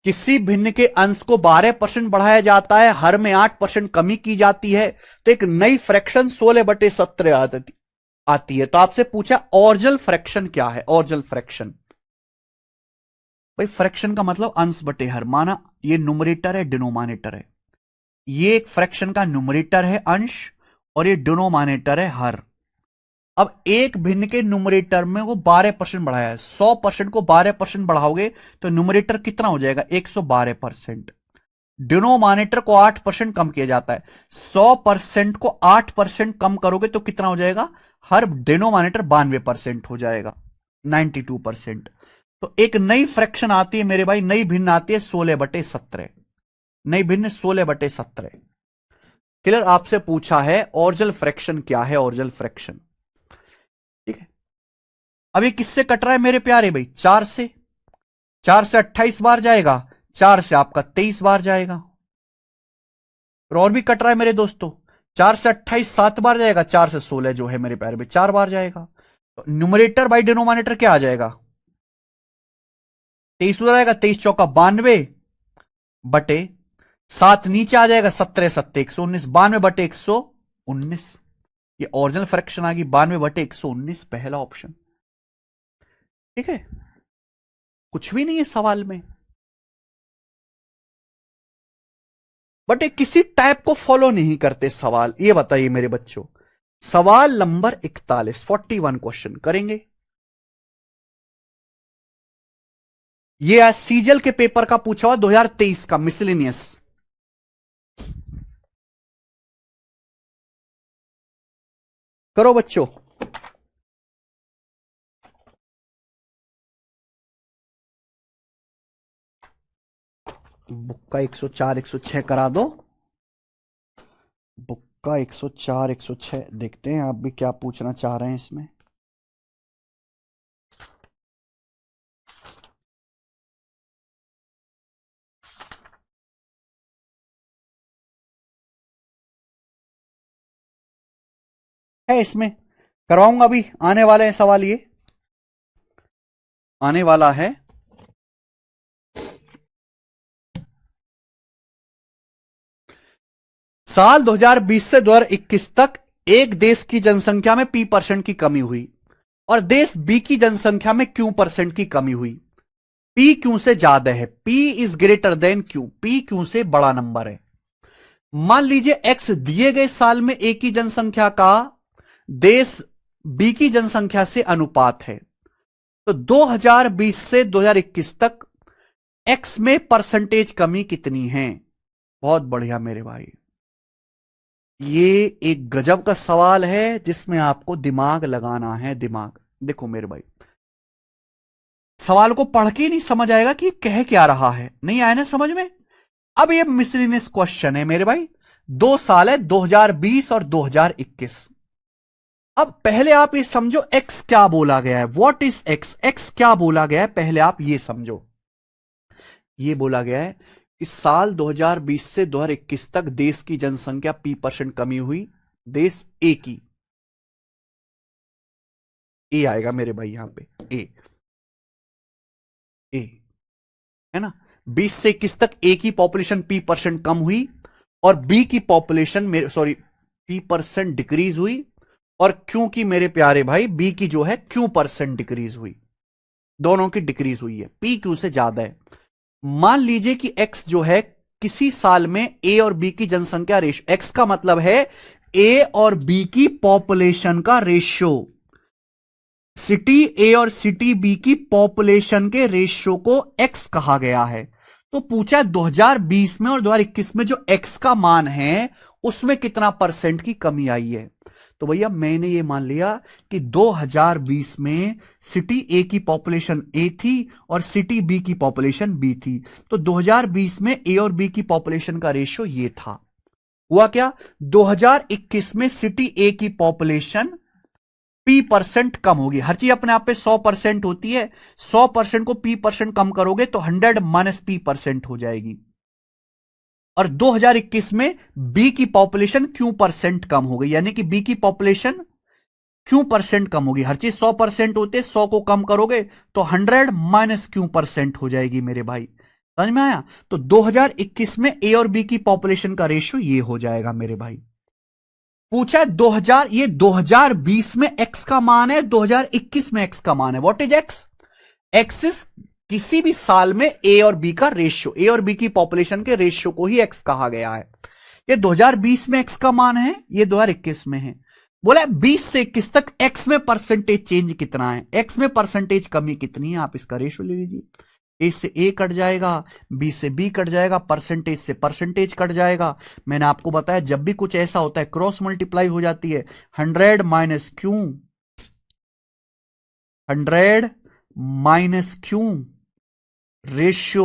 A: किसी भिन्न के अंश को 12% बढ़ाया जाता है, हर में 8% कमी की जाती है, तो एक नई फ्रैक्शन 16/17 आती है। तो आपसे पूछा ऑर्जल फ्रैक्शन क्या है। ऑर्जल फ्रैक्शन भाई, फ्रैक्शन का मतलब अंश बटे हर। माना ये न्यूमरेटर है, डिनोमिनेटर है। ये एक फ्रैक्शन का न्यूमरेटर है अंश, और ये डिनोमिनेटर है हर। अब एक भिन्न के न्यूमरेटर में वो 12% बढ़ाया है। 100% को 12% बढ़ाओगे तो न्यूमरेटर कितना हो जाएगा, 112%। डिनोमिनेटर को 8% कम किया जाता है। 100% को 8% कम करोगे तो कितना हो जाएगा, हर डिनोमिनेटर 92% हो जाएगा, 92%। तो एक नई फ्रैक्शन आती है मेरे भाई, नई भिन्न आती है 16/17। नई भिन्न 16/17। क्लियर। आपसे पूछा है ऑर्जल फ्रैक्शन क्या है। ऑर्जल फ्रैक्शन, ठीक है। अब ये किससे कट रहा है मेरे प्यारे भाई, 4 से। 4 से 28 बार जाएगा, 4 से आपका 23 बार जाएगा। और भी कट रहा है मेरे दोस्तों, 4 से 28 7 बार जाएगा, 4 से 16 जो है मेरे प्यारे भाई 4 बार जाएगा। तो न्यूमरेटर बाई डिनोमिनेटर क्या आ जाएगा, 23 उधर आएगा, 23 चौका 92 बटे 7 नीचे आ जाएगा, 17 7 119, 92/119। ये ओरिजिनल फ्रैक्शन आ गई 92/119, पहला ऑप्शन। ठीक है, कुछ भी नहीं है सवाल में, बट ये किसी टाइप को फॉलो नहीं करते सवाल। ये बताइए मेरे बच्चों, सवाल नंबर 41, 41 क्वेश्चन करेंगे। ये सीजल के पेपर का पूछा हुआ 2023 का मिसलेनियस। करो बच्चों, बुक का 104 106 करा दो। बुक का 104 106 देखते हैं आप भी क्या पूछना चाह रहे हैं इसमें। है इसमें, करवाऊंगा अभी, आने वाले हैं सवाल, ये आने वाला है। साल 2020 से 2021 तक एक देश की जनसंख्या में P% की कमी हुई और देश बी की जनसंख्या में Q% की कमी हुई। P Q से ज्यादा है, P is greater than Q, P Q से बड़ा नंबर है। मान लीजिए X दिए गए साल में A की जनसंख्या का देश B की जनसंख्या से अनुपात है। तो 2020 से 2021 तक X में परसेंटेज कमी कितनी है। बहुत बढ़िया मेरे भाई, ये एक गजब का सवाल है जिसमें आपको दिमाग लगाना है। दिमाग देखो मेरे भाई, सवाल को पढ़ के नहीं समझ आएगा कि कह क्या रहा है, नहीं आया ना समझ में। अब ये मिसलिनियस क्वेश्चन है मेरे भाई, 2 साल है 2020 और 2021। अब पहले आप ये समझो एक्स क्या बोला गया है, व्हाट इज एक्स, एक्स क्या बोला गया है, पहले आप ये समझो। ये बोला गया है इस साल 2020 से 2021 तक देश की जनसंख्या P% कमी हुई, देश ए की। ए आएगा मेरे भाई यहां पे, ए ए है ना। 20 से 21 तक ए की पॉपुलेशन P% कम हुई और बी की पॉपुलेशन मेरे सॉरी P% डिक्रीज हुई, और क्यों की मेरे प्यारे भाई बी की जो है Q% डिक्रीज हुई। दोनों की डिक्रीज हुई है, पी क्यू से ज्यादा है। मान लीजिए कि एक्स जो है किसी साल में ए और बी की जनसंख्या रेशियो, एक्स का मतलब है ए और बी की पॉपुलेशन का रेशियो, सिटी ए और सिटी बी की पॉपुलेशन के रेशियो को एक्स कहा गया है। तो पूछा 2020 में और 2021 में जो एक्स का मान है उसमें कितना परसेंट की कमी आई है। तो भैया मैंने ये मान लिया कि 2020 में सिटी ए की पॉपुलेशन ए थी और सिटी बी की पॉपुलेशन बी थी। तो 2020 में ए और बी की पॉपुलेशन का रेशियो ये था। हुआ क्या, 2021 में सिटी ए की पॉपुलेशन P% कम होगी। हर चीज अपने आप पे 100% होती है, 100% को P% कम करोगे तो 100 माइनस P% हो जाएगी। और 2021 में बी की पॉपुलेशन Q% कम हो गई, यानी कि बी की पॉपुलेशन Q% कम होगी। हर चीज 100% होते, 100 को कम करोगे तो 100 माइनस Q% हो जाएगी मेरे भाई। समझ में आया? तो 2021 में ए और बी की पॉपुलेशन का रेशियो ये हो जाएगा मेरे भाई। पूछा है 2000, ये 2020 में एक्स का मान है, 2021 में एक्स का मान है। What is x? X is किसी भी साल में ए और बी का रेशियो, ए और बी की पॉपुलेशन के रेशियो को ही एक्स कहा गया है। ये 2020 में एक्स का मान है, ये 2021 में है। बोला 20 से 21 तक एक्स में परसेंटेज चेंज कितना है, एक्स में परसेंटेज कमी कितनी है, आप इसका रेशियो ले लीजिए। ए से ए कट जाएगा, बी से बी कट जाएगा, परसेंटेज से परसेंटेज कट जाएगा। मैंने आपको बताया जब भी कुछ ऐसा होता है क्रॉस मल्टीप्लाई हो जाती है। 100 minus Q, 100 minus Q ratio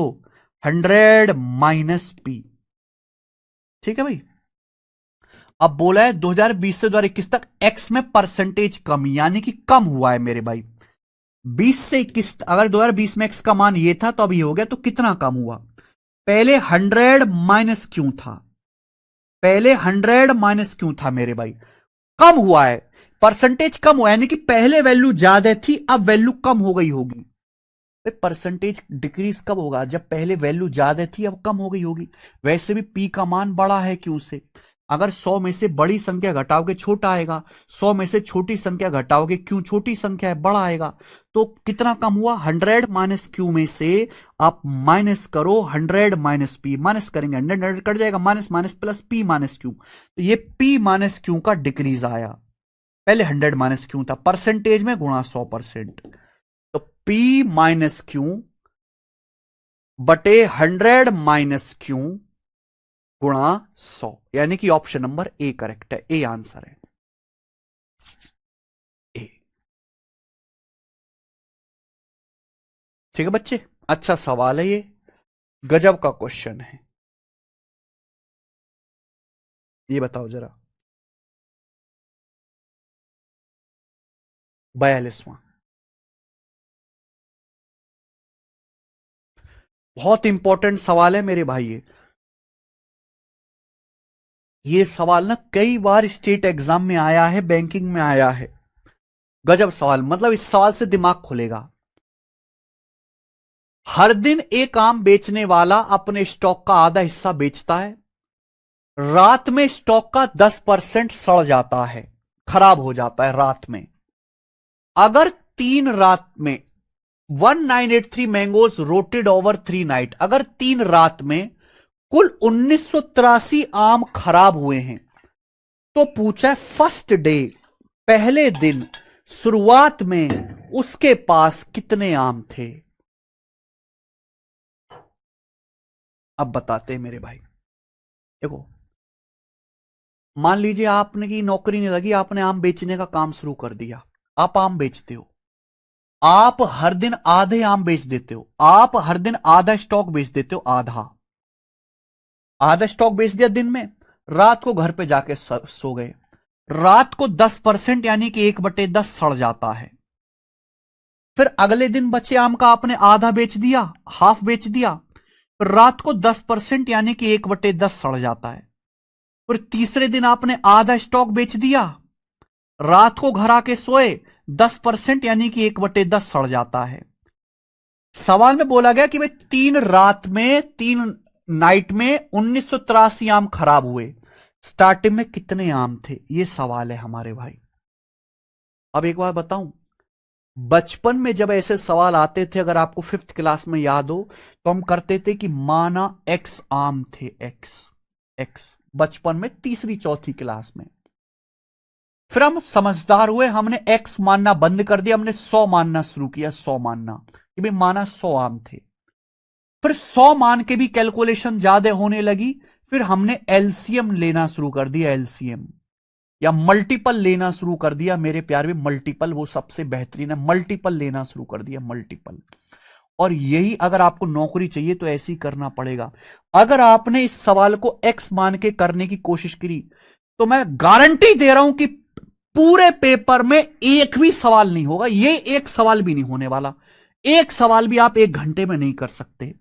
A: 100 minus P. ठीक है भाई। अब बोला है 2020 से 2021 तक एक्स में परसेंटेज कमी, यानी कि कम हुआ है मेरे भाई। 20 से 21, अगर 2020 में एक्स का मान ये था तो अब ये हो गया, तो कितना कम हुआ? पहले 100 माइनस क्यों था, पहले 100 माइनस क्यों था मेरे भाई, कम हुआ है, परसेंटेज कम हुआ, यानी कि पहले वैल्यू ज्यादा थी अब वैल्यू कम हो गई होगी। परसेंटेज डिक्रीज कब होगा? जब पहले वैल्यू ज्यादा थी अब कम हो गई होगी। वैसे भी पी का मान बड़ा है क्यों से, अगर 100 में से बड़ी संख्या घटाओगे छोटा आएगा, 100 में से छोटी संख्या घटाओगे क्यों छोटी संख्या है बड़ा आएगा। तो कितना कम हुआ? 100 माइनस क्यू में से आप माइनस करो 100 माइनस पी, माइनस करेंगे 100 कट जाएगा, minus minus plus P minus Q, तो ये पी माइनस क्यू का डिक्रीज आया। पहले 100 माइनस क्यू था, परसेंटेज में गुणा 100%, तो पी माइनस क्यू बटे 100 माइनस क्यू गुणा 100, यानी कि ऑप्शन नंबर ए करेक्ट है, ए आंसर है, ए। ठीक है बच्चे, अच्छा सवाल है ये, गजब का क्वेश्चन है। ये बताओ जरा, 42वां बहुत इंपॉर्टेंट सवाल है मेरे भाई। ये सवाल ना कई बार स्टेट एग्जाम में आया है, बैंकिंग में आया है। गजब सवाल, मतलब इस सवाल से दिमाग खुलेगा। हर दिन एक आम बेचने वाला अपने स्टॉक का आधा हिस्सा बेचता है, रात में स्टॉक का 10% सड़ जाता है, खराब हो जाता है रात में। अगर 3 रात में 1983 मैंगोज रोटेड ओवर 3 नाइट, अगर 3 रात में कुल 1983 आम खराब हुए हैं, तो पूछा है फर्स्ट डे, पहले दिन शुरुआत में उसके पास कितने आम थे। अब बताते हैं मेरे भाई। देखो, मान लीजिए आपने की नौकरी नहीं लगी, आपने आम बेचने का काम शुरू कर दिया, आप आम बेचते हो, आप हर दिन आधे आम बेच देते हो, आप हर दिन आधा स्टॉक बेच देते हो, आधा स्टॉक बेच दिया दिन में, रात को घर पे जाके सो गए, रात को 10% यानी कि 1/10 सड़ जाता है। फिर अगले दिन बचे आम का आपने आधा बेच दिया, हाफ बेच दिया, फिर रात को 10% यानी कि 1/10 सड़ जाता है। फिर तीसरे दिन आपने आधा स्टॉक बेच दिया, रात को घर आके सोए, 10% यानी कि 1/10 सड़ जाता है। सवाल में बोला गया कि भाई 3 रात में 3 नाइट में 1983 आम खराब हुए, स्टार्टिंग में कितने आम थे, ये सवाल है हमारे भाई। अब एक बार बताऊं, बचपन में जब ऐसे सवाल आते थे, अगर आपको 5th क्लास में याद हो, तो हम करते थे कि माना एक्स आम थे, एक्स बचपन में 3री 4थी क्लास में। फिर हम समझदार हुए, हमने एक्स मानना बंद कर दिया, हमने 100 मानना शुरू किया, 100 मानना कि भाई माना 100 आम थे। फिर 100 मान के भी कैलकुलेशन ज्यादा होने लगी, फिर हमने एलसीएम लेना शुरू कर दिया, एलसीएम या मल्टीपल लेना शुरू कर दिया मेरे प्यार में, मल्टीपल वो सबसे बेहतरीन है, मल्टीपल लेना शुरू कर दिया, मल्टीपल। और यही अगर आपको नौकरी चाहिए तो ऐसे ही करना पड़ेगा। अगर आपने इस सवाल को एक्स मान के करने की कोशिश करी, तो मैं गारंटी दे रहा हूं कि पूरे पेपर में एक भी सवाल नहीं होगा, ये एक सवाल भी नहीं होने वाला, एक सवाल भी आप 1 घंटे में नहीं कर सकते।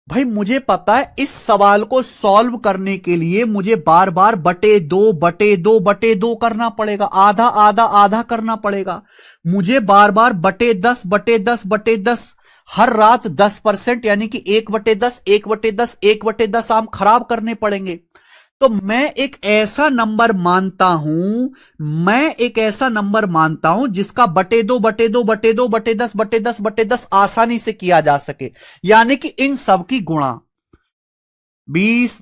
A: भाई मुझे पता है इस सवाल को सॉल्व करने के लिए मुझे बार बार बटे दो करना पड़ेगा, आधा आधा आधा करना पड़ेगा, मुझे बार बार बटे 10 हर रात 10%, यानी कि 1/10, 1/10, 1/10 आम खराब करने पड़ेंगे। तो मैं एक ऐसा नंबर मानता हूं, जिसका बटे 2/2/2/10/10/10 आसानी से किया जा सके, यानी कि इन सब की गुणा 20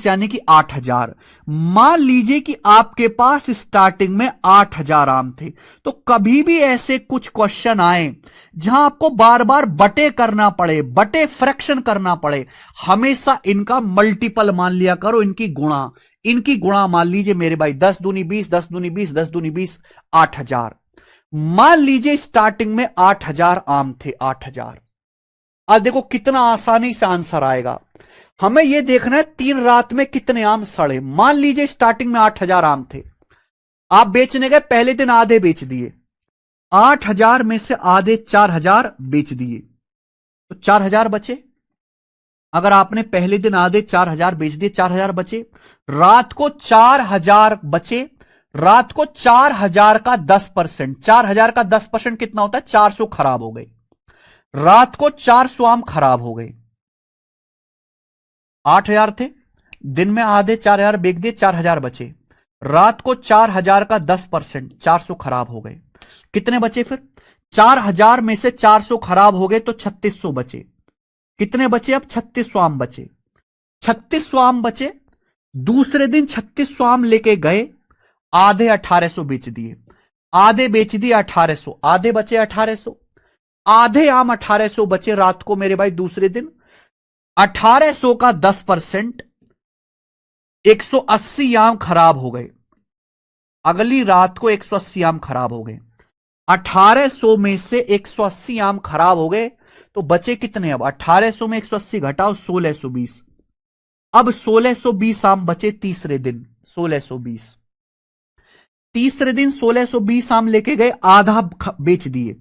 A: यानी कि 8,000। मान लीजिए कि आपके पास स्टार्टिंग में 8,000 आम थे, तो कभी भी ऐसे कुछ क्वेश्चन आए जहां आपको बार बार बटे करना पड़े, बटे फ्रैक्शन करना पड़े, हमेशा इनका मल्टीपल मान लिया करो, इनकी गुणा मान लीजिए मेरे भाई। 10 दूनी 20, 10 दूनी 20, 10 दूनी 20, 8,000। मान लीजिए स्टार्टिंग में 8,000 आम थे, 8,000। अब देखो कितना आसानी से आंसर आएगा। हमें यह देखना है 3 रात में कितने आम सड़े। मान लीजिए स्टार्टिंग में 8,000 आम थे, आप बेचने गए, पहले दिन आधे बेच दिए, 8,000 में से आधे 4,000 बेच दिए, तो 4,000 बचे। अगर आपने पहले दिन आधे 4,000 बेच दिए, 4,000 बचे। रात को 4,000 बचे। रात को 4,000 का 10%, 4,000 का 10% कितना होता है? 400 खराब हो गए। रात को 400 आम खराब हो गए। 8,000 थे, दिन में आधे 4,000 बेच दिए, 4,000 बचे। रात को 4,000 का 10%, 400 खराब हो गए। कितने बचे फिर? 4,000 में से 400 खराब हो गए तो 3,600 बचे। कितने बचे? अब 3,600 आम बचे। 3,600 आम बचे। दूसरे दिन 3,600 आम लेके गए, आधे 1,800 बेच दिए, आधे बेच दिए 1,800, आधे बचे 1,800। आधे आम 1,800 बचे रात को मेरे भाई। दूसरे दिन 1,800 का 10%, 180 आम खराब हो गए। अगली रात को 180 आम खराब हो गए। 1,800 में से 180 आम खराब हो गए तो बचे कितने? अब 1,800 में 180 घटाओ, 1,620। अब 1,620 आम बचे तीसरे दिन। 1,620 तीसरे दिन 1,620 आम लेके गए, आधा बेच दिए।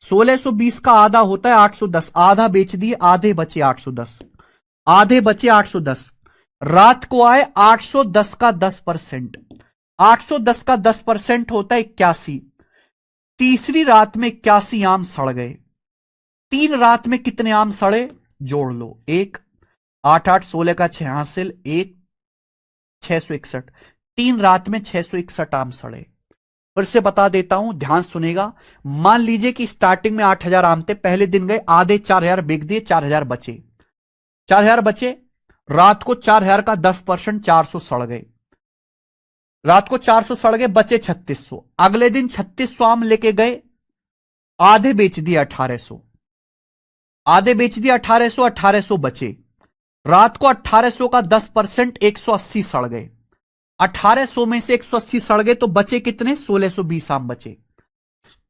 A: 1,620 का आधा होता है 810, आधा बेच दिए, आधे बचे 810, आधे बचे 810। रात को आए, 810 का 10%, 810 का 10% होता है 81। तीसरी रात में 81 आम सड़ गए। 3 रात में कितने आम सड़े? जोड़ लो। 1 8 8 16 का 6 हासिल, 1 661। 3 रात में 661 आम सड़े। फिर से बता देता हूं, ध्यान सुनेगा। मान लीजिए कि स्टार्टिंग में 8,000 आम थे, पहले दिन गए, आधे 4,000 बिक दिए, 4,000 बचे। 4,000 बचे। रात को 4,000 का 10%, 400 सड़ गए। रात को 400 सड़ गए, बचे 3,600। अगले दिन 3,600 आम लेके गए, आधे बेच दिए 1,800, आधे बेच दिए 1,800, 1,800 बचे। रात को 1,800 का 10%, 180 सड़ गए। 1,800 में से 180 सड़ गए तो बचे कितने? 1,620 आम बचे।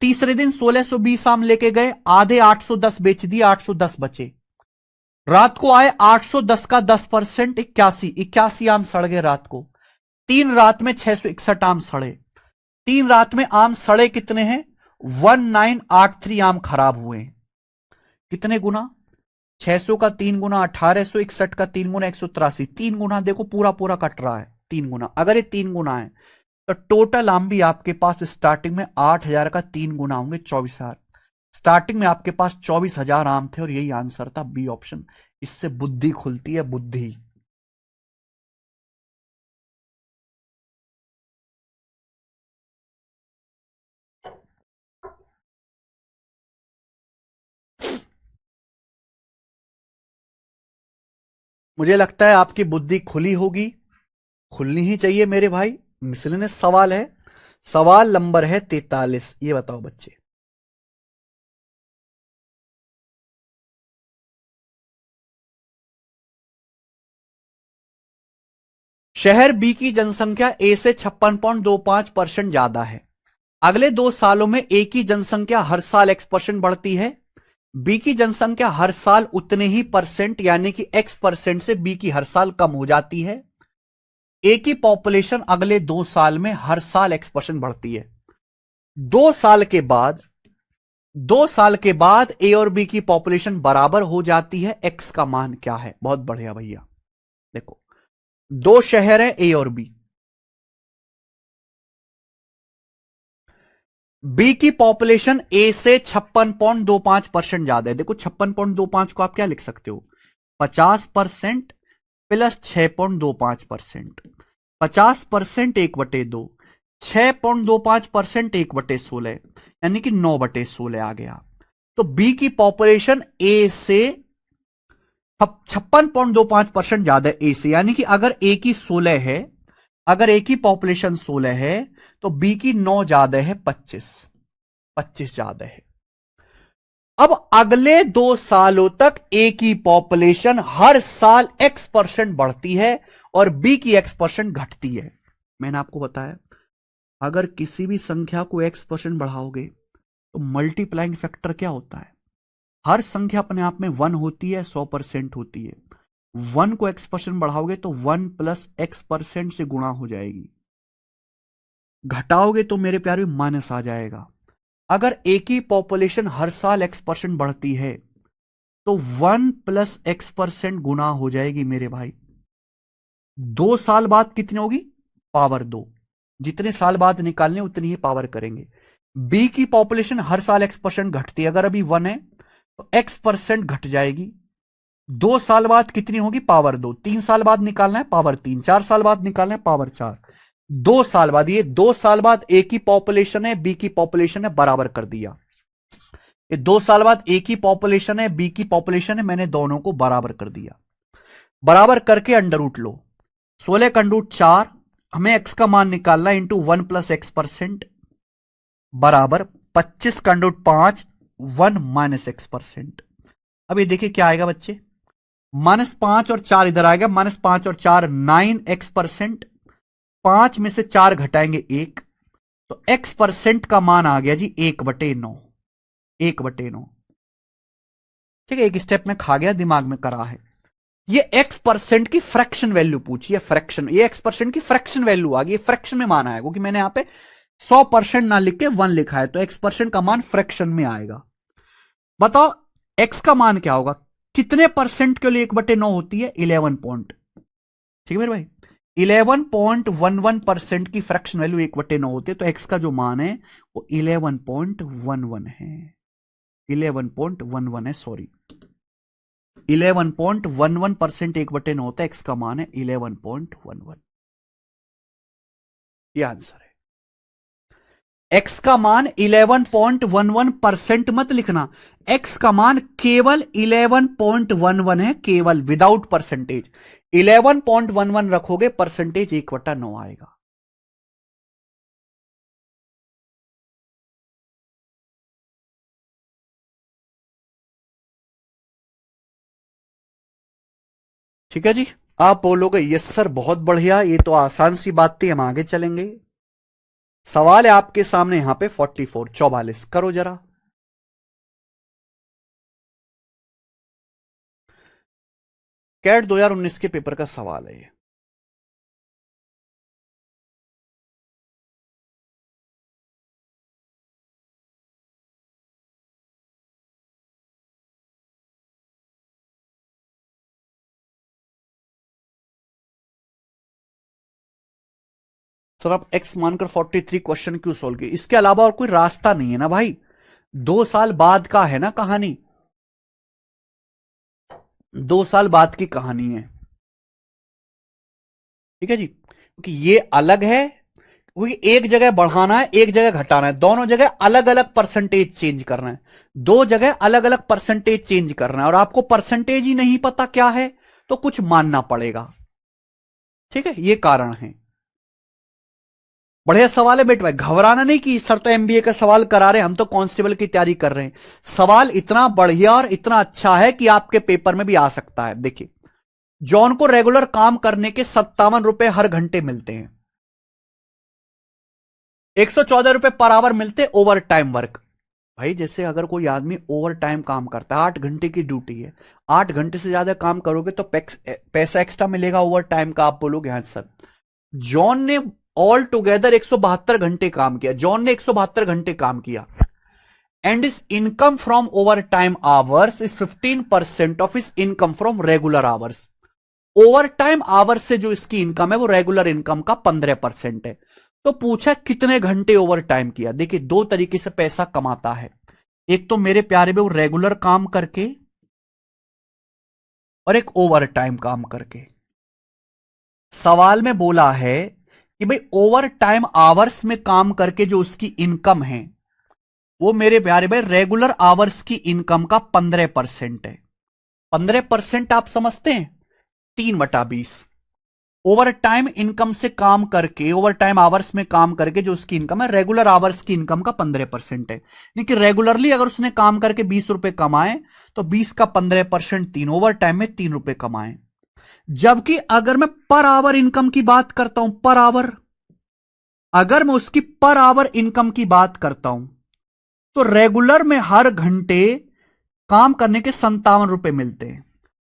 A: तीसरे दिन 1,620 आम लेके गए, आधे 810 बेच दिए, 810 बचे। रात को आए, 810 का 10%, 81 आम सड़ गए रात को। 3 रात में 661 आम सड़े। 3 रात में आम सड़े कितने हैं? 1983 आम खराब हुए। कितने गुना? 600 का 3 गुना 1,861 का 3 गुना 183। 3 गुना देखो, पूरा पूरा कट रहा है। 3 गुना, अगर ये 3 गुना है तो टोटल आम भी आपके पास स्टार्टिंग में 8,000 का 3 गुना होंगे 24,000। स्टार्टिंग में आपके पास 24,000 आम थे और यही आंसर था, बी ऑप्शन। इससे बुद्धि खुलती है, बुद्धि। मुझे लगता है आपकी बुद्धि खुली होगी, खुलनी ही चाहिए मेरे भाई। मिसलेनियस सवाल है। सवाल नंबर है 43। ये बताओ बच्चे, शहर बी की जनसंख्या ए से 56.25% ज्यादा है। अगले 2 सालों में ए की जनसंख्या हर साल X% बढ़ती है। बी की जनसंख्या हर साल उतने ही परसेंट, यानी कि X% से बी की हर साल कम हो जाती है। ए की पॉपुलेशन अगले 2 साल में हर साल X% बढ़ती है। 2 साल के बाद 2 साल के बाद ए और बी की पॉपुलेशन बराबर हो जाती है। एक्स का मान क्या है? बहुत बढ़िया भैया। देखो, 2 शहर है ए और बी। बी की पॉपुलेशन ए से 56.25% ज्यादा है। देखो 56.25 को आप क्या लिख सकते हो, 50% प्लस 6.25%। 50% 1/2, 6.25% 1/16, यानी कि 9/16 आ गया। तो बी की पॉपुलेशन ए से 56.25% ज्यादा है ए से, यानी कि अगर ए की 16 है, अगर ए की पॉपुलेशन 16 है तो बी की 9 ज्यादा है, 25 ज्यादा है। अब अगले 2 सालों तक ए की पॉपुलेशन हर साल x% बढ़ती है और बी की x% घटती है। मैंने आपको बताया अगर किसी भी संख्या को x% बढ़ाओगे तो मल्टीप्लाइंग फैक्टर क्या होता है, हर संख्या अपने आप में 1 होती है, 100% होती है। 1 को x% बढ़ाओगे तो 1 प्लस x% से गुणा हो जाएगी, घटाओगे तो मेरे प्यारे माइनस आ जाएगा। अगर ए की पॉपुलेशन हर साल x% बढ़ती है तो 1 प्लस x% गुना हो जाएगी मेरे भाई। 2 साल बाद कितनी होगी, पावर 2। जितने साल बाद निकालने उतनी ही पावर करेंगे। बी की पॉपुलेशन हर साल x% घटती है, अगर अभी 1 है तो x% घट जाएगी। 2 साल बाद कितनी होगी, पावर 2। 3 साल बाद निकालना है, पावर 3। 4 साल बाद निकालना है, पावर 4। 2 साल बाद, ये 2 साल बाद ए की पॉपुलेशन है, बी की पॉपुलेशन है, बराबर कर दिया। ये 2 साल बाद ए की पॉपुलेशन है, बी की पॉपुलेशन है, मैंने दोनों को बराबर कर दिया। बराबर करके अंडर रूट लो, 16 का अंडर रूट 4, हमें एक्स का मान निकालना है, इंटू 1 प्लस x% बराबर 25 का अंडर रूट 5, 1 माइनस x%। अब ये देखिए क्या आएगा बच्चे, -5 और 4 इधर आएगा, -5 और 4 9x%। 5 में से 4 घटाएंगे 1, तो x% का मान आ गया जी 1/9। 1/9, ठीक है, एक स्टेप में खा गया, दिमाग में करा है। ये x% की फ्रैक्शन वैल्यू पूछी है, फ्रैक्शन, ये x% की फ्रैक्शन वैल्यू आ गई, फ्रैक्शन में मान आएगा, क्योंकि मैंने यहां पे 100% ना लिख के 1 लिखा है, तो x% का मान फ्रैक्शन में आएगा। बताओ x का मान क्या होगा, कितने परसेंट के लिए 1/9 होती है, 11 पॉइंट, ठीक है मेरे भाई, 11.11% की फ्रैक्शन वैल्यू 1/9 होती है, तो x का जो मान है वो 11.11 है, 11.11 है, सॉरी 11.11% 1/9 होता है, x का मान है 11.11। ये आंसर है। x का मान 11.11% मत लिखना, x का मान केवल 11.11 है, केवल, विदाउट परसेंटेज। 11.11 रखोगे, परसेंटेज 1/9 आएगा। ठीक है जी, आप बोलोगे यस सर बहुत बढ़िया, ये तो आसान सी बात थी, हम आगे चलेंगे। सवाल है आपके सामने यहां पे 44 करो जरा। कैट 2019 के पेपर का सवाल है ये। सर आप एक्स मानकर 43 क्वेश्चन क्यों सोल्व किए, इसके अलावा और कोई रास्ता नहीं है ना भाई, 2 साल बाद का है ना कहानी, 2 साल बाद की कहानी है, ठीक है जी, क्योंकि ये अलग है, क्योंकि एक जगह बढ़ाना है, एक जगह घटाना है, दोनों जगह अलग अलग परसेंटेज चेंज करना है, 2 जगह अलग अलग परसेंटेज चेंज करना है, और आपको परसेंटेज ही नहीं पता क्या है तो कुछ मानना पड़ेगा, ठीक है, ये कारण है। बढ़िया सवाल है बेटे भाई, घबराना नहीं कि सर तो एमबीए का सवाल करा रहे हैं, हम तो कांस्टेबल की तैयारी कर रहे हैं। सवाल इतना बढ़िया और इतना अच्छा है कि आपके पेपर में भी आ सकता है। देखिए, जॉन को रेगुलर काम करने के 57 रुपए हर घंटे मिलते हैं, 114 रुपए पर आवर मिलते ओवर टाइम वर्क। भाई जैसे अगर कोई आदमी ओवर टाइम काम करता है, 8 घंटे की ड्यूटी है, 8 घंटे से ज्यादा काम करोगे तो पैसा एक्स्ट्रा मिलेगा ओवर टाइम का, आप बोलोगे हाँ सर। जॉन ने ऑल टुगेदर 172 घंटे काम किया, जॉन ने 172 घंटे काम किया, and is income from over time hours is 15% of is income from regular hours. Over time hours से जो इसकी इनकम है वो रेगुलर इनकम का 15% है। तो पूछा कितने घंटे ओवर टाइम किया। देखिए दो तरीके से पैसा कमाता है, एक तो मेरे प्यारे में वो रेगुलर काम करके और एक ओवर टाइम काम करके। सवाल में बोला है कि भाई ओवर टाइम आवर्स में काम करके जो उसकी इनकम है वो मेरे प्यारे भाई रेगुलर आवर्स की इनकम का 15% है। 15% आप समझते हैं, 3/20। ओवर टाइम इनकम से काम करके, ओवर टाइम आवर्स में काम करके जो उसकी इनकम है रेगुलर आवर्स की इनकम का 15% है। यानी कि रेगुलरली अगर उसने काम करके 20 रुपए कमाए तो 20 का 15% 3, ओवर टाइम में 3 रुपए कमाए। जबकि अगर मैं पर आवर इनकम की बात करता हूं, पर आवर, अगर मैं उसकी पर आवर इनकम की बात करता हूं तो रेगुलर में हर घंटे काम करने के 57 रुपए मिलते हैं,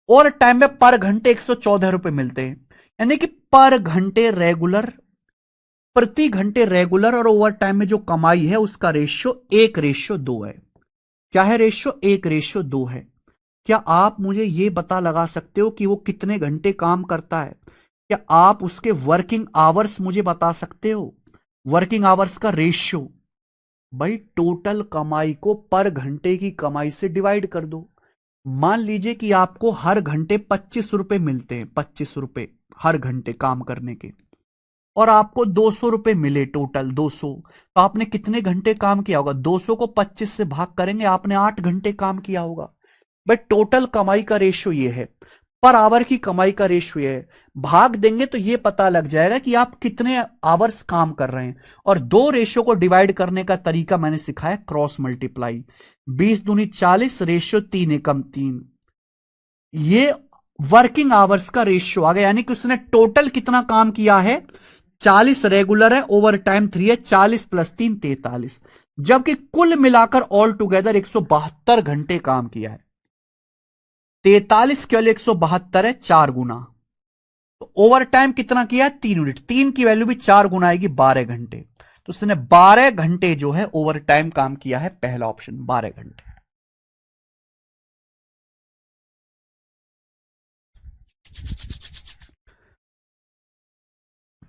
A: और टाइम में पर घंटे 114 रुपए मिलते हैं। यानी कि पर घंटे रेगुलर, प्रति घंटे रेगुलर और ओवर टाइम में जो कमाई है उसका रेशियो 1:2 है। क्या है रेशियो? 1:2 है। क्या आप मुझे यह पता लगा सकते हो कि वो कितने घंटे काम करता है? क्या आप उसके वर्किंग आवर्स मुझे बता सकते हो? वर्किंग आवर्स का रेशियो, भाई टोटल कमाई को पर घंटे की कमाई से डिवाइड कर दो। मान लीजिए कि आपको हर घंटे 25 रुपए मिलते हैं, 25 रुपए हर घंटे काम करने के, और आपको 200 रुपए मिले टोटल 200, तो आपने कितने घंटे काम किया होगा? 200 को 25 से भाग करेंगे, आपने 8 घंटे काम किया होगा। बट टोटल कमाई का रेशियो ये है, पर आवर की कमाई का रेशियो है। भाग देंगे तो ये पता लग जाएगा कि आप कितने आवर्स काम कर रहे हैं। और दो रेशियो को डिवाइड करने का तरीका मैंने सिखाया, क्रॉस मल्टीप्लाई। 20 दूनी 40, रेशियो 3 एकम 3, ये वर्किंग आवर्स का रेशियो आ गया। यानी कि उसने टोटल कितना काम किया है? 40 रेगुलर है, ओवर टाइम 3 है, 40 + 3 43, जबकि कुल मिलाकर ऑल टुगेदर 172 घंटे काम किया है। 43 केवल 172 है, 4 गुना। तो ओवर टाइम कितना किया है? 3 यूनिट। 3 की वैल्यू भी 4 गुना आएगी, 12 घंटे। तो उसने 12 घंटे जो है ओवर टाइम काम किया है। पहला ऑप्शन 12 घंटे।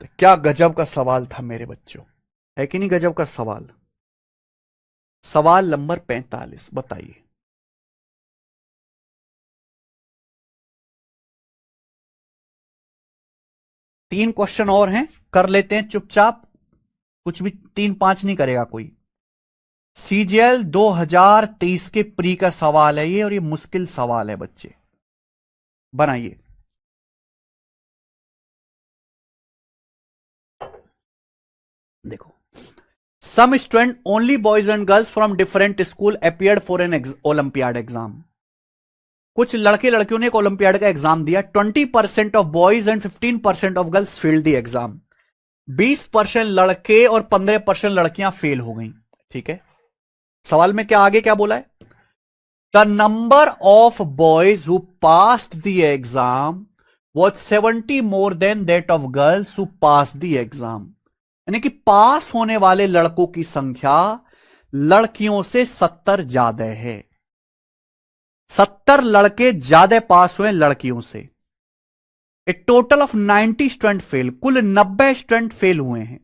A: तो क्या गजब का सवाल था मेरे बच्चों, है कि नहीं गजब का सवाल? सवाल नंबर 45 बताइए। 3 क्वेश्चन और हैं, कर लेते हैं चुपचाप, कुछ भी 3-5 नहीं करेगा कोई। सीजीएल 2023 के प्री का सवाल है ये, और ये मुश्किल सवाल है बच्चे, बनाइए। देखो, some student only boys and girls from different school appeared for an olympiad exam. कुछ लड़के लड़कियों ने एक ओलंपियाड का एग्जाम दिया। 20% of boys and 15% of girls failed the exam. 20% लड़के और 15% लड़कियां फेल हो गई। ठीक है, सवाल में क्या आगे क्या बोला है? The number of boys who passed the exam was 70 more than that of girls who pass the exam. यानी कि पास होने वाले लड़कों की संख्या लड़कियों से 70 ज्यादा है। 70 लड़के ज्यादा पास हुए लड़कियों से। ए टोटल ऑफ 90 स्टूडेंट फेल, कुल 90 स्टूडेंट फेल हुए हैं।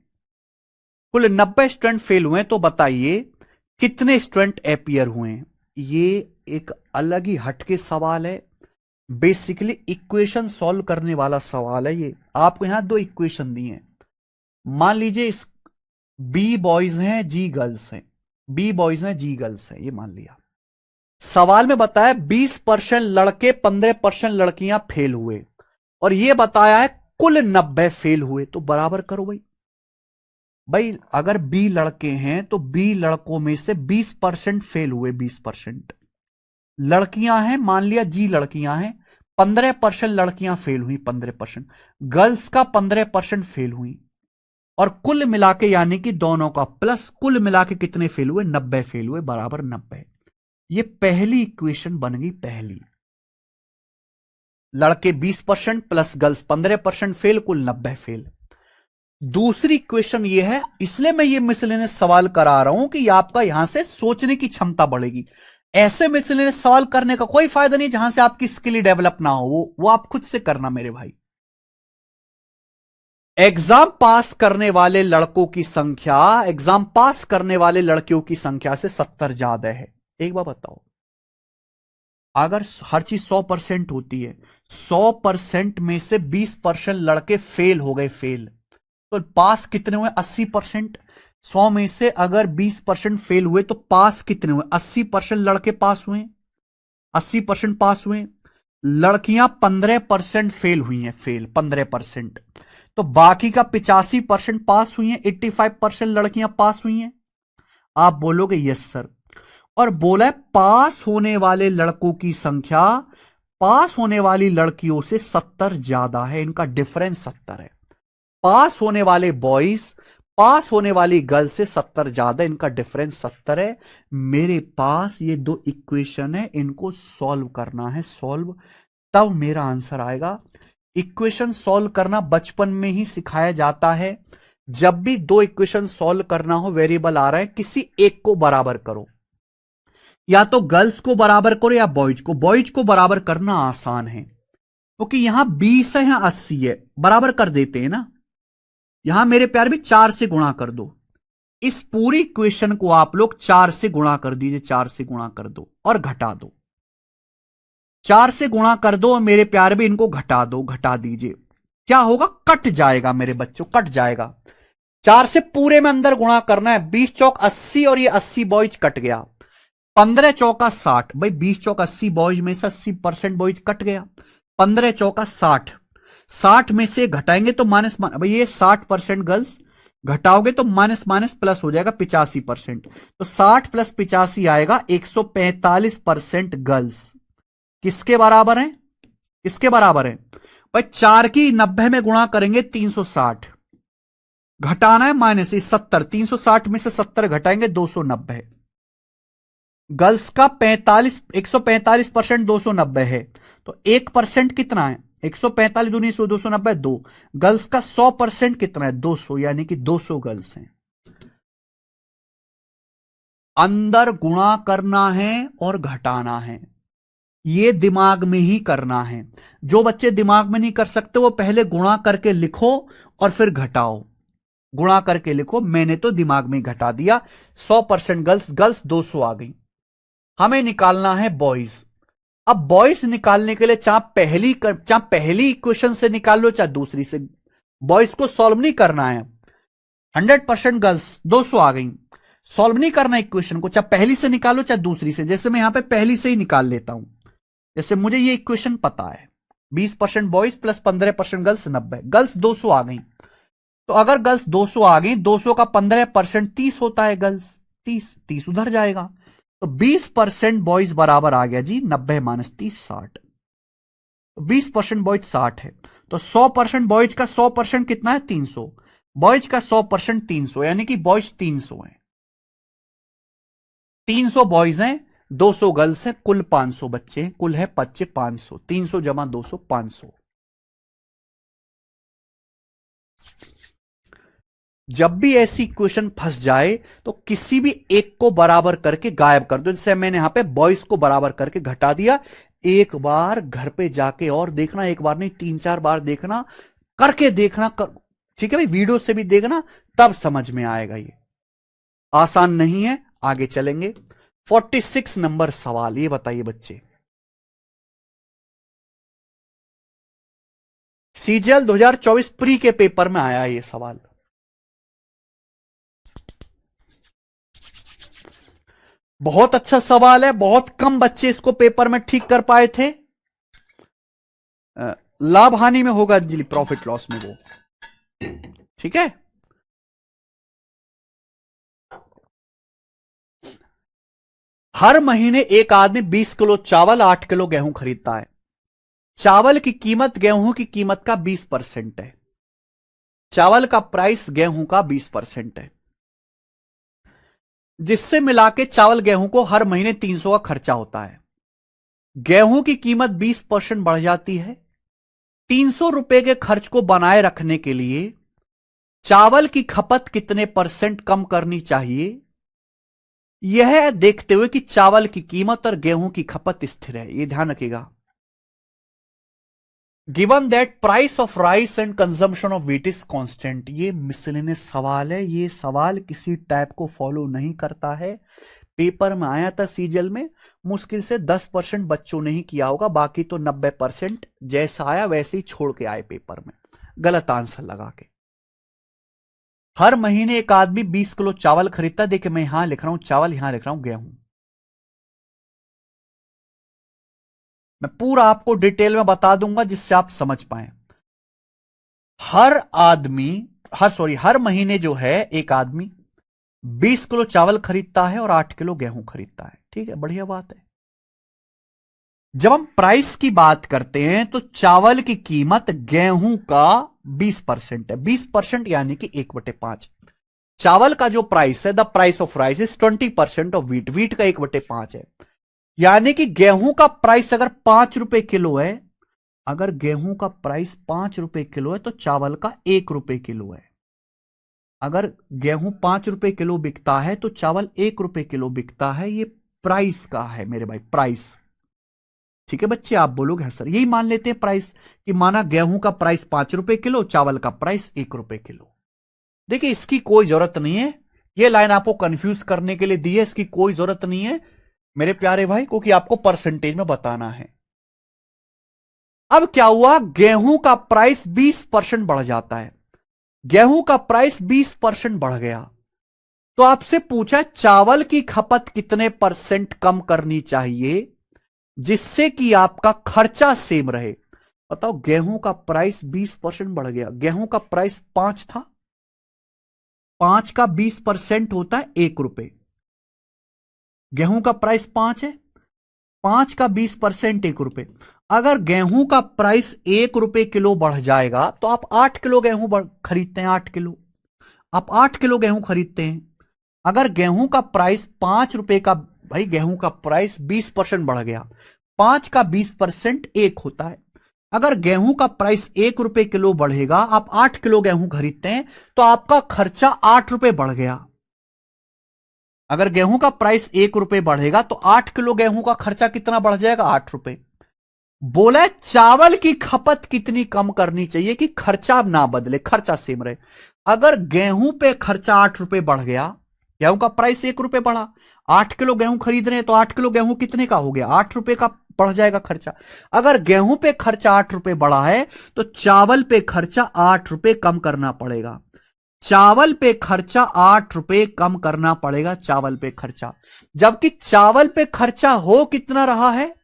A: कुल 90 स्टूडेंट फेल हुए, तो बताइए कितने स्टूडेंट अपियर हुए हैं? ये एक अलग ही हटके सवाल है, बेसिकली इक्वेशन सॉल्व करने वाला सवाल है ये। आपको यहां दो इक्वेशन दी हैं, मान लीजिए इस बी बॉयज हैं, जी गर्ल्स हैं, बी बॉयज हैं, जी गर्ल्स हैं, ये मान लिया। सवाल में बताया 20% लड़के 15% लड़कियां फेल हुए, और ये बताया है कुल 90 फेल हुए। तो बराबर करो भाई। भाई अगर बी लड़के हैं तो बी लड़कों में से 20% फेल हुए, 20% लड़कियां हैं, मान लिया जी लड़कियां हैं, 15% लड़कियां फेल हुई, 15% गर्ल्स का 15% फेल हुई, और कुल मिलाके यानी कि दोनों का प्लस कुल मिलाके कितने फेल हुए? 90 फेल हुए, बराबर 90। ये पहली इक्वेशन बन गई। पहली, लड़के 20% प्लस गर्ल्स 15% फेल, कुल 90 फेल। दूसरी इक्वेशन ये है, इसलिए मैं ये मिसलेनियस सवाल करा रहा हूं कि आपका यहां से सोचने की क्षमता बढ़ेगी। ऐसे मिसलेनियस सवाल करने का कोई फायदा नहीं जहां से आपकी स्किल डेवलप ना हो, वो आप खुद से करना मेरे भाई। एग्जाम पास करने वाले लड़कों की संख्या एग्जाम पास करने वाले लड़कियों की संख्या से 70 ज्यादा है। एक बार बताओ, अगर हर चीज 100% होती है, 100% में से 20% लड़के फेल हो गए, फेल, तो पास कितने हुए? 80%। 100 में से अगर 20% फेल हुए तो पास कितने हुए? 80% लड़के पास हुए, 80% पास हुए। लड़कियां 15% फेल हुई हैं, फेल 15%। तो बाकी का 85% पास हुई हैं, 85% लड़कियां पास हुई हैं। आप बोलोगे यस सर। और बोला है पास होने वाले लड़कों की संख्या पास होने वाली लड़कियों से 70 ज्यादा है, इनका डिफरेंस 70 है। पास होने वाले बॉयज पास होने वाली गर्ल से 70 ज्यादा, इनका डिफरेंस 70 है। मेरे पास ये दो इक्वेशन है, इनको सॉल्व करना है, सॉल्व, तब मेरा आंसर आएगा। इक्वेशन सॉल्व करना बचपन में ही सिखाया जाता है। जब भी दो इक्वेशन सॉल्व करना हो, वेरिएबल आ रहा है, किसी एक को बराबर करो, या तो गर्ल्स को बराबर करो या बॉयज को। बॉयज को बराबर करना आसान है क्योंकि यहां 20 है, यहां 80 है, बराबर कर देते हैं ना। यहां मेरे प्यार भी 4 से गुणा कर दो। इस पूरी इक्वेशन को आप लोग 4 से गुणा कर दीजिए, 4 से गुणा कर दो और घटा दो। 4 से गुणा कर दो और मेरे प्यार भी इनको घटा दो, घटा दीजिए। क्या होगा? कट जाएगा मेरे बच्चों, कट जाएगा। 4 से पूरे में अंदर गुणा करना है। 20 चौक 80 और ये 80 बॉयज कट गया। 15 चौका 60, भाई 20 चौक 80 बॉयज में से 80% बॉयज कट गया। 15 चौका 60, 60 में से घटाएंगे तो माइनस, भाई ये 60% गर्ल्स, घटाओगे तो माइनस माइनस प्लस हो जाएगा 85%। तो 60 प्लस 85 आएगा 145% गर्ल्स। किसके बराबर है? किसके बराबर है भाई? 4 की 90 में गुणा करेंगे 360, घटाना है माइनस 70, 360 में से 70 घटाएंगे 290। गर्ल्स का 145% 290 है, तो 1% कितना है? 145 दूनी 100, 290 2। गर्ल्स का 100% कितना है? 200, यानी कि 200 गर्ल्स हैं। अंदर गुणा करना है और घटाना है, ये दिमाग में ही करना है। जो बच्चे दिमाग में नहीं कर सकते वो पहले गुणा करके लिखो और फिर घटाओ। गुणा करके लिखो, मैंने तो दिमाग में घटा दिया। 100% गर्ल्स, गर्ल्स 200 आ गई। हमें निकालना है बॉयज। अब बॉयज निकालने के लिए चाहे पहली इक्वेशन से निकाल लो चाहे दूसरी से, बॉयज को सॉल्व नहीं करना है। 100% गर्ल्स 200 आ गई, सॉल्व नहीं करना इक्वेशन को, चाहे पहली से निकालो चाहे दूसरी से। जैसे मैं यहां पे पहली से ही निकाल लेता हूं, जैसे मुझे ये इक्वेशन पता है, 20% बॉयज प्लस 15% गर्ल्स 90, गर्ल्स 200 आ गई। तो अगर गर्ल्स 200 आ गई, 200 का 15% 30 होता है गर्ल्स, 30 30 उधर जाएगा, तो 20% बॉयज बराबर आ गया जी 90 माइनस 30 60। तो 20% बॉयज 60 है, तो 100% बॉयज का 100% कितना है? 300। बॉयज का 100% 300, यानी कि बॉयज 300 है। 300 बॉयज हैं, 200 गर्ल्स हैं, कुल 500 बच्चे हैं, कुल है बच्चे 500। 300 जमा 200 500। जब भी ऐसी इक्वेशन फंस जाए तो किसी भी एक को बराबर करके गायब कर दो। जैसे मैंने यहां पे बॉयज को बराबर करके घटा दिया। एक बार घर पे जाके और देखना, एक बार नहीं 3-4 बार देखना, करके देखना ठीक है भाई, वीडियो से भी देखना, तब समझ में आएगा। ये आसान नहीं है, आगे चलेंगे। 46 नंबर सवाल, ये बताइए बच्चे, सीजीएल 2024 प्री के पेपर में आया ये सवाल। बहुत अच्छा सवाल है, बहुत कम बच्चे इसको पेपर में ठीक कर पाए थे। लाभ हानि में होगा अंजलि, प्रॉफिट लॉस में वो, ठीक है। हर महीने एक आदमी 20 किलो चावल 8 किलो गेहूं खरीदता है। चावल की कीमत गेहूं की कीमत का 20% है। चावल का प्राइस गेहूं का 20% है, जिससे मिला के चावल गेहूं को हर महीने 300 का खर्चा होता है। गेहूं की कीमत 20% बढ़ जाती है। 300 रुपए के खर्च को बनाए रखने के लिए चावल की खपत कितने % कम करनी चाहिए, यह देखते हुए कि चावल की कीमत और गेहूं की खपत स्थिर है। यह ध्यान रखिएगा। Given that price of rice and consumption of wheat is constant. ये मिसलेनियस सवाल है, ये सवाल किसी टाइप को फॉलो नहीं करता है। पेपर में आया था सीजल में, मुश्किल से 10% बच्चों ने ही किया होगा, बाकी तो 90% जैसा आया वैसे ही छोड़ के आए पेपर में, गलत आंसर लगा के। हर महीने एक आदमी 20 किलो चावल खरीदता है। देखिए मैं यहां लिख रहा हूं चावल, यहां लिख रहा हूं गेहूं। मैं पूरा आपको डिटेल में बता दूंगा जिससे आप समझ पाए। हर महीने जो है एक आदमी 20 किलो चावल खरीदता है और 8 किलो गेहूं खरीदता है। ठीक है, बढ़िया बात है। जब हम प्राइस की बात करते हैं तो चावल की कीमत गेहूं का 20% है। 20% यानी कि 1/5। चावल का जो प्राइस है, the price of rice is 20% of wheat. Wheat का 1/5 है। यानी कि गेहूं का प्राइस अगर 5 रुपए किलो है, अगर गेहूं का प्राइस 5 रुपए किलो है तो चावल का 1 रुपए किलो है। अगर गेहूं 5 रुपए किलो बिकता है तो चावल 1 रुपए किलो बिकता है। ये प्राइस का है मेरे भाई, प्राइस। ठीक है बच्चे, आप बोलोगे हाँ सर, यही मान लेते हैं प्राइस, कि माना गेहूं का प्राइस 5 रुपए किलो, चावल का प्राइस 1 रुपए किलो। देखिए इसकी कोई जरूरत नहीं है, ये लाइन आपको कंफ्यूज करने के लिए दी है, इसकी कोई जरूरत नहीं है मेरे प्यारे भाई, क्योंकि आपको परसेंटेज में बताना है। अब क्या हुआ, गेहूं का प्राइस 20% बढ़ जाता है। गेहूं का प्राइस 20% बढ़ गया तो आपसे पूछा चावल की खपत कितने परसेंट कम करनी चाहिए जिससे कि आपका खर्चा सेम रहे। बताओ, गेहूं का प्राइस 20% बढ़ गया। गेहूं का प्राइस 5 था, 5 का 20% होता है 1 रुपए। गेहूं का प्राइस 5 है, 5 का 20% 1 रुपए। अगर गेहूं का प्राइस 1 रुपए किलो बढ़ जाएगा तो आप 8 किलो गेहूं खरीदते हैं। 8 किलो, आप 8 किलो गेहूं खरीदते हैं। अगर गेहूं का प्राइस 5 रुपए का, भाई गेहूं का प्राइस 20% बढ़ गया, 5 का 20% 1 होता है। अगर गेहूं का प्राइस 1 रुपए किलो बढ़ेगा, आप 8 किलो गेहूं खरीदते हैं तो आपका खर्चा 8 रुपए बढ़ गया। अगर गेहूं का प्राइस 1 रुपए बढ़ेगा तो 8 किलो गेहूं का खर्चा कितना बढ़ जाएगा, 8 रुपए। बोला चावल की खपत कितनी कम करनी चाहिए कि खर्चा ना बदले, खर्चा सेम रहे। अगर गेहूं पे खर्चा 8 रुपए बढ़ गया, गेहूं का प्राइस 1 रुपए बढ़ा, 8 किलो गेहूं खरीद रहे हैं तो 8 किलो गेहूं कितने का हो गया, 8 रुपए का बढ़ जाएगा खर्चा। अगर गेहूं पे खर्चा 8 रुपए बढ़ा है तो चावल पे खर्चा 8 रुपए कम करना पड़ेगा। चावल पे खर्चा 8 रुपए कम करना पड़ेगा, चावल पे खर्चा। जबकि चावल पे खर्चा हो कितना रहा है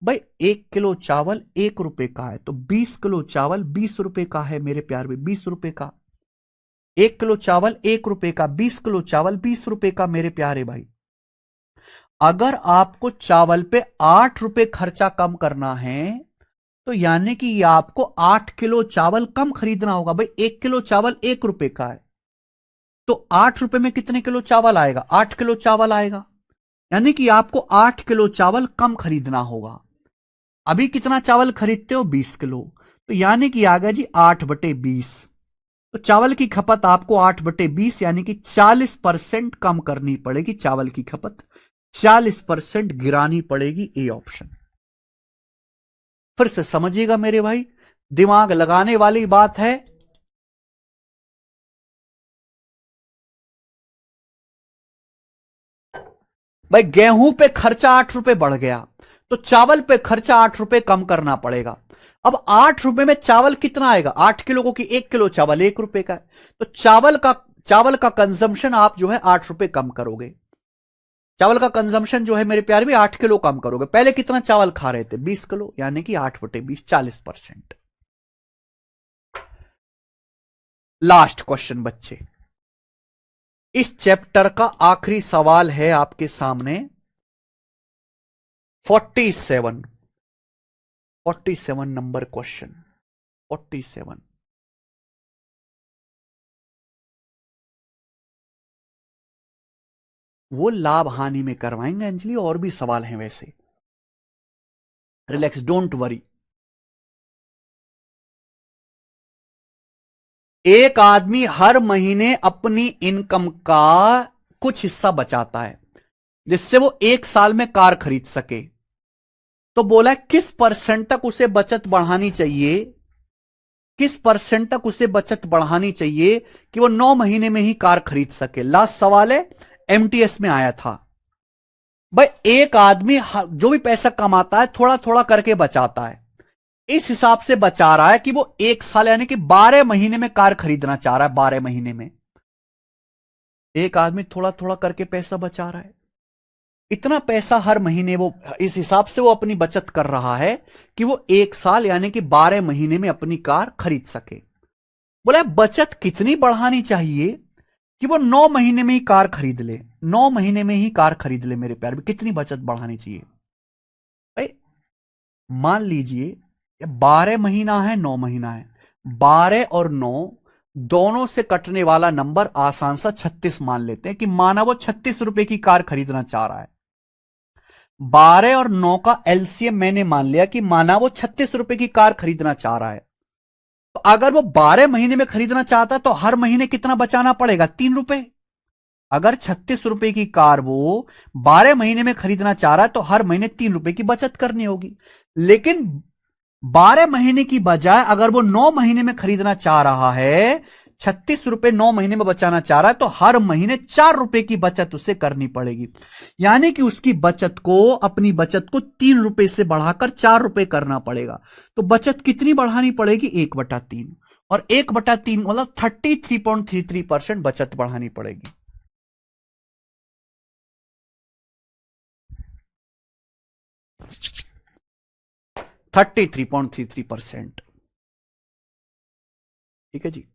A: भाई, 1 किलो चावल 1 रुपए का है तो 20 किलो चावल 20 रुपए का है मेरे प्यार में, 20 रुपए का। 1 किलो चावल 1 रुपए का, 20 किलो चावल 20 रुपए का मेरे प्यारे भाई। अगर आपको चावल पे 8 रुपए खर्चा कम करना है तो यानी कि आपको 8 किलो चावल कम खरीदना होगा। भाई 1 किलो चावल 1 रुपए का है तो 8 रुपए में कितने किलो चावल आएगा, 8 किलो चावल आएगा। यानी कि आपको 8 किलो चावल कम खरीदना होगा। अभी कितना चावल खरीदते हो, 20 किलो, तो यानी कि आ गया जी 8/20। तो चावल की खपत आपको 8/20 यानी कि 40% कम करनी पड़ेगी। चावल की खपत 40% गिरानी पड़ेगी, ए ऑप्शन। फिर से समझिएगा मेरे भाई, दिमाग लगाने वाली बात है। भाई गेहूं पे खर्चा 8 रुपए बढ़ गया तो चावल पे खर्चा 8 रुपए कम करना पड़ेगा। अब 8 रुपए में चावल कितना आएगा, 8 किलो को, कि 1 किलो चावल 1 रुपए का है तो चावल का कंजम्पशन आप जो है 8 रुपए कम करोगे। चावल का कंजम्पशन जो है मेरे प्यारे भी 8 किलो कम करोगे। पहले कितना चावल खा रहे थे, 20 किलो, यानी कि 8/20, 40%। लास्ट क्वेश्चन बच्चे, इस चैप्टर का आखिरी सवाल है आपके सामने। 47 नंबर क्वेश्चन, 47। वो लाभ हानि में करवाएंगे अंजलि, और भी सवाल हैं वैसे, रिलैक्स, डोंट वरी। एक आदमी हर महीने अपनी इनकम का कुछ हिस्सा बचाता है जिससे वो 1 साल में कार खरीद सके। तो बोला किस परसेंट तक उसे बचत बढ़ानी चाहिए, किस परसेंट तक उसे बचत बढ़ानी चाहिए कि वो 9 महीने में ही कार खरीद सके। लास्ट सवाल है, एमटीएस में आया था। भाई एक आदमी जो भी पैसा कमाता है थोड़ा थोड़ा करके बचाता है, इस हिसाब से बचा रहा है कि वो 1 साल यानी कि 12 महीने में कार खरीदना चाह रहा है। 12 महीने में एक आदमी थोड़ा थोड़ा करके पैसा बचा रहा है, इतना पैसा हर महीने वो, इस हिसाब से वो अपनी बचत कर रहा है कि वो 1 साल यानी कि 12 महीने में अपनी कार खरीद सके। बोला बचत कितनी बढ़ानी चाहिए कि वो 9 महीने में ही कार खरीद ले, 9 महीने में ही कार खरीद ले। मेरे प्यार में कितनी बचत बढ़ानी चाहिए भाई? मान लीजिए 12 महीना है, 9 महीना है, 12 और 9 दोनों से कटने वाला नंबर आसान सा 36 मान लेते हैं कि माना वो 36 रुपए की कार खरीदना चाह रहा है। 12 और 9 का एलसीएम मैंने मान लिया कि माना वो 36 रुपए की कार खरीदना चाह रहा है, तो अगर वो 12 महीने में खरीदना चाहता है तो हर महीने कितना बचाना पड़ेगा? 3 रुपए। अगर 36 रुपए की कार वो 12 महीने में खरीदना चाह रहा है तो हर महीने 3 रुपए की बचत करनी होगी। लेकिन 12 महीने की बजाय अगर वो 9 महीने में खरीदना चाह रहा है, 36 रुपए 9 महीने में बचाना चाह रहा है, तो हर महीने 4 रुपए की बचत उसे करनी पड़ेगी। यानी कि उसकी बचत को, अपनी बचत को 3 रुपए से बढ़ाकर 4 रुपए करना पड़ेगा। तो बचत कितनी बढ़ानी पड़ेगी? 1/3। और 1/3 मतलब 33.33% बचत बढ़ानी पड़ेगी। थर्टी 33.33%। ठीक है जी।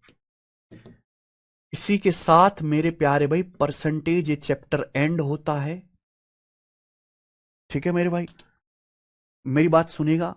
A: इसी के साथ मेरे प्यारे भाई परसेंटेज ये चैप्टर एंड होता है। ठीक है मेरे भाई, मेरी बात सुनिएगा।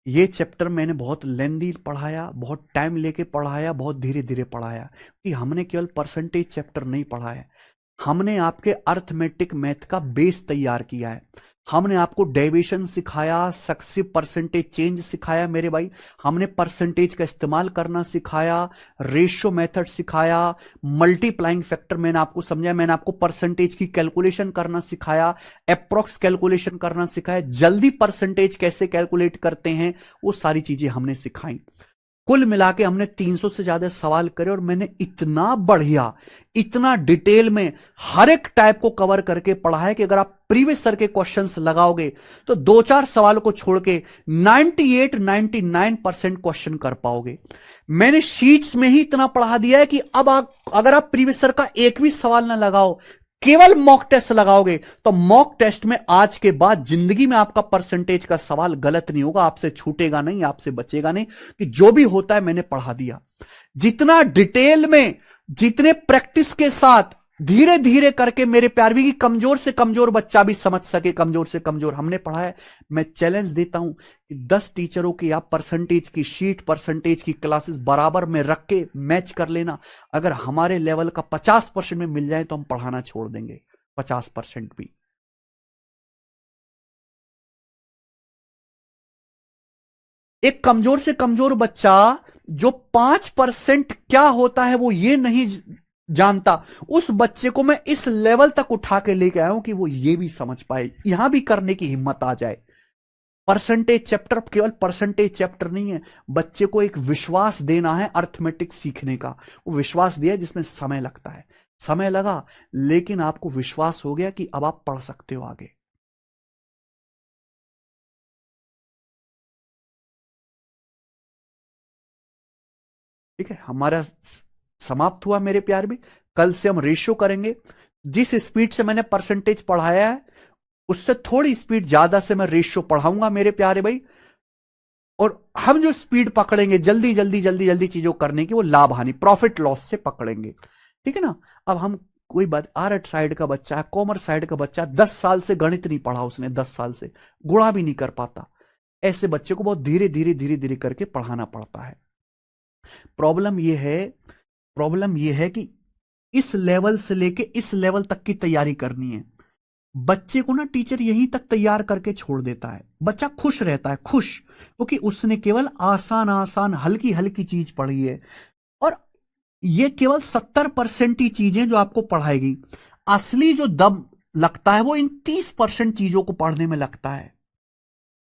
A: ये चैप्टर मैंने बहुत लेंदी पढ़ाया, बहुत टाइम लेके पढ़ाया, बहुत धीरे धीरे पढ़ाया, कि हमने केवल परसेंटेज चैप्टर नहीं पढ़ा है, हमने आपके अर्थमेटिक मैथ का बेस तैयार किया है। हमने आपको डेविएशन सिखाया, सक्सेसिव परसेंटेज चेंज सिखाया मेरे भाई, हमने परसेंटेज का इस्तेमाल करना सिखाया, रेशियो मेथड सिखाया, मल्टीप्लाइंग फैक्टर मैंने आपको समझाया, मैंने आपको परसेंटेज की कैलकुलेशन करना सिखाया, अप्रोक्स कैलकुलेशन करना सिखाया, जल्दी परसेंटेज कैसे कैलकुलेट करते हैं वो सारी चीजें हमने सिखाई। कुल मिला के हमने 300 से ज्यादा सवाल करे और मैंने इतना बढ़िया, इतना डिटेल में हर एक टाइप को कवर करके पढ़ा है कि अगर आप प्रीवियस सर के क्वेश्चंस लगाओगे तो 2-4 सवालों को छोड़ के 98-99% क्वेश्चन कर पाओगे। मैंने शीट्स में ही इतना पढ़ा दिया है कि अब अगर आप प्रीवियस सर का एक भी सवाल ना लगाओ, केवल मॉक टेस्ट लगाओगे, तो मॉक टेस्ट में आज के बाद जिंदगी में आपका परसेंटेज का सवाल गलत नहीं होगा, आपसे छूटेगा नहीं, आपसे बचेगा नहीं, कि जो भी होता है मैंने पढ़ा दिया। जितना डिटेल में, जितने प्रैक्टिस के साथ धीरे धीरे करके मेरे प्यार भी, की कमजोर से कमजोर बच्चा भी समझ सके, कमजोर से कमजोर हमने पढ़ा है। मैं चैलेंज देता हूं कि 10 टीचरों की आप परसेंटेज की शीट, परसेंटेज की क्लासेस बराबर में रख के मैच कर लेना। अगर हमारे लेवल का 50% में मिल जाए तो हम पढ़ाना छोड़ देंगे, 50% भी। एक कमजोर से कमजोर बच्चा जो 5% क्या होता है वो ये नहीं जानता, उस बच्चे को मैं इस लेवल तक उठा के लेके आया हूं कि वो ये भी समझ पाए, यहां भी करने की हिम्मत आ जाए। परसेंटेज चैप्टर केवल परसेंटेज चैप्टर नहीं है, बच्चे को एक विश्वास देना है अर्थमेटिक सीखने का। वो विश्वास दिया जिसमें समय लगता है, समय लगा लेकिन आपको विश्वास हो गया कि अब आप पढ़ सकते हो आगे। ठीक है, हमारा समाप्त हुआ मेरे प्यार भी। कल से हम रेशियो करेंगे। जिस स्पीड से मैंने परसेंटेज पढ़ाया है उससे थोड़ी स्पीड ज्यादा से मैं रेशियो पढ़ाऊंगा मेरे प्यारे भाई। और हम जो स्पीड पकड़ेंगे जल्दी जल्दी जल्दी जल्दी चीजों करने की, वो लाभ हानि, प्रॉफिट लॉस से पकड़ेंगे। ठीक है ना? अब हम, कोई बात, आर्ट साइड का बच्चा है, कॉमर्स साइड का बच्चा, 10 साल से गणित नहीं पढ़ा उसने, 10 साल से गुणा भी नहीं कर पाता, ऐसे बच्चे को बहुत धीरे धीरे धीरे धीरे करके पढ़ाना पड़ता है। प्रॉब्लम यह है, प्रॉब्लम यह है कि इस लेवल से लेके इस लेवल तक की तैयारी करनी है। बच्चे को ना टीचर यहीं तक तैयार करके छोड़ देता है, बच्चा खुश रहता है, खुश, क्योंकि उसने केवल आसान आसान हल्की हल्की चीज पढ़ी है। और ये केवल 70% ही चीजें जो आपको पढ़ाएगी, असली जो दम लगता है वो इन 30% चीजों को पढ़ने में लगता है।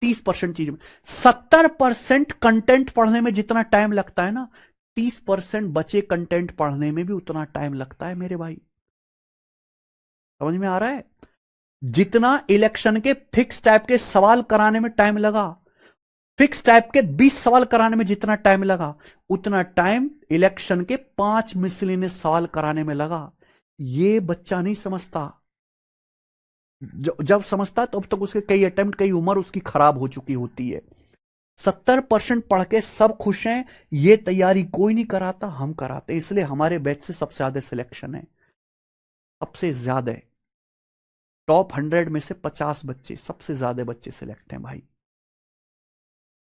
A: 30% चीज में। 70% कंटेंट पढ़ने में जितना टाइम लगता है ना, 30% बचे कंटेंट पढ़ने में भी उतना टाइम लगता है मेरे भाई। समझ में आ रहा है? जितना इलेक्शन के फिक्स टाइप के सवाल कराने में टाइम लगा, फिक्स टाइप के 20 सवाल कराने में जितना टाइम लगा, उतना टाइम इलेक्शन के 5 मिसलेनियस सवाल कराने में लगा। ये बच्चा नहीं समझता। जब समझता तब तक उसके कई अटेम्प्ट, कई उम्र उसकी खराब हो चुकी होती है। 70% पढ़ के सब खुश हैं, ये तैयारी कोई नहीं कराता, हम कराते, इसलिए हमारे बैच से सबसे ज्यादा सिलेक्शन है, सबसे ज्यादा। टॉप 100 में से 50 बच्चे, सबसे ज्यादा बच्चे सिलेक्ट हैं भाई।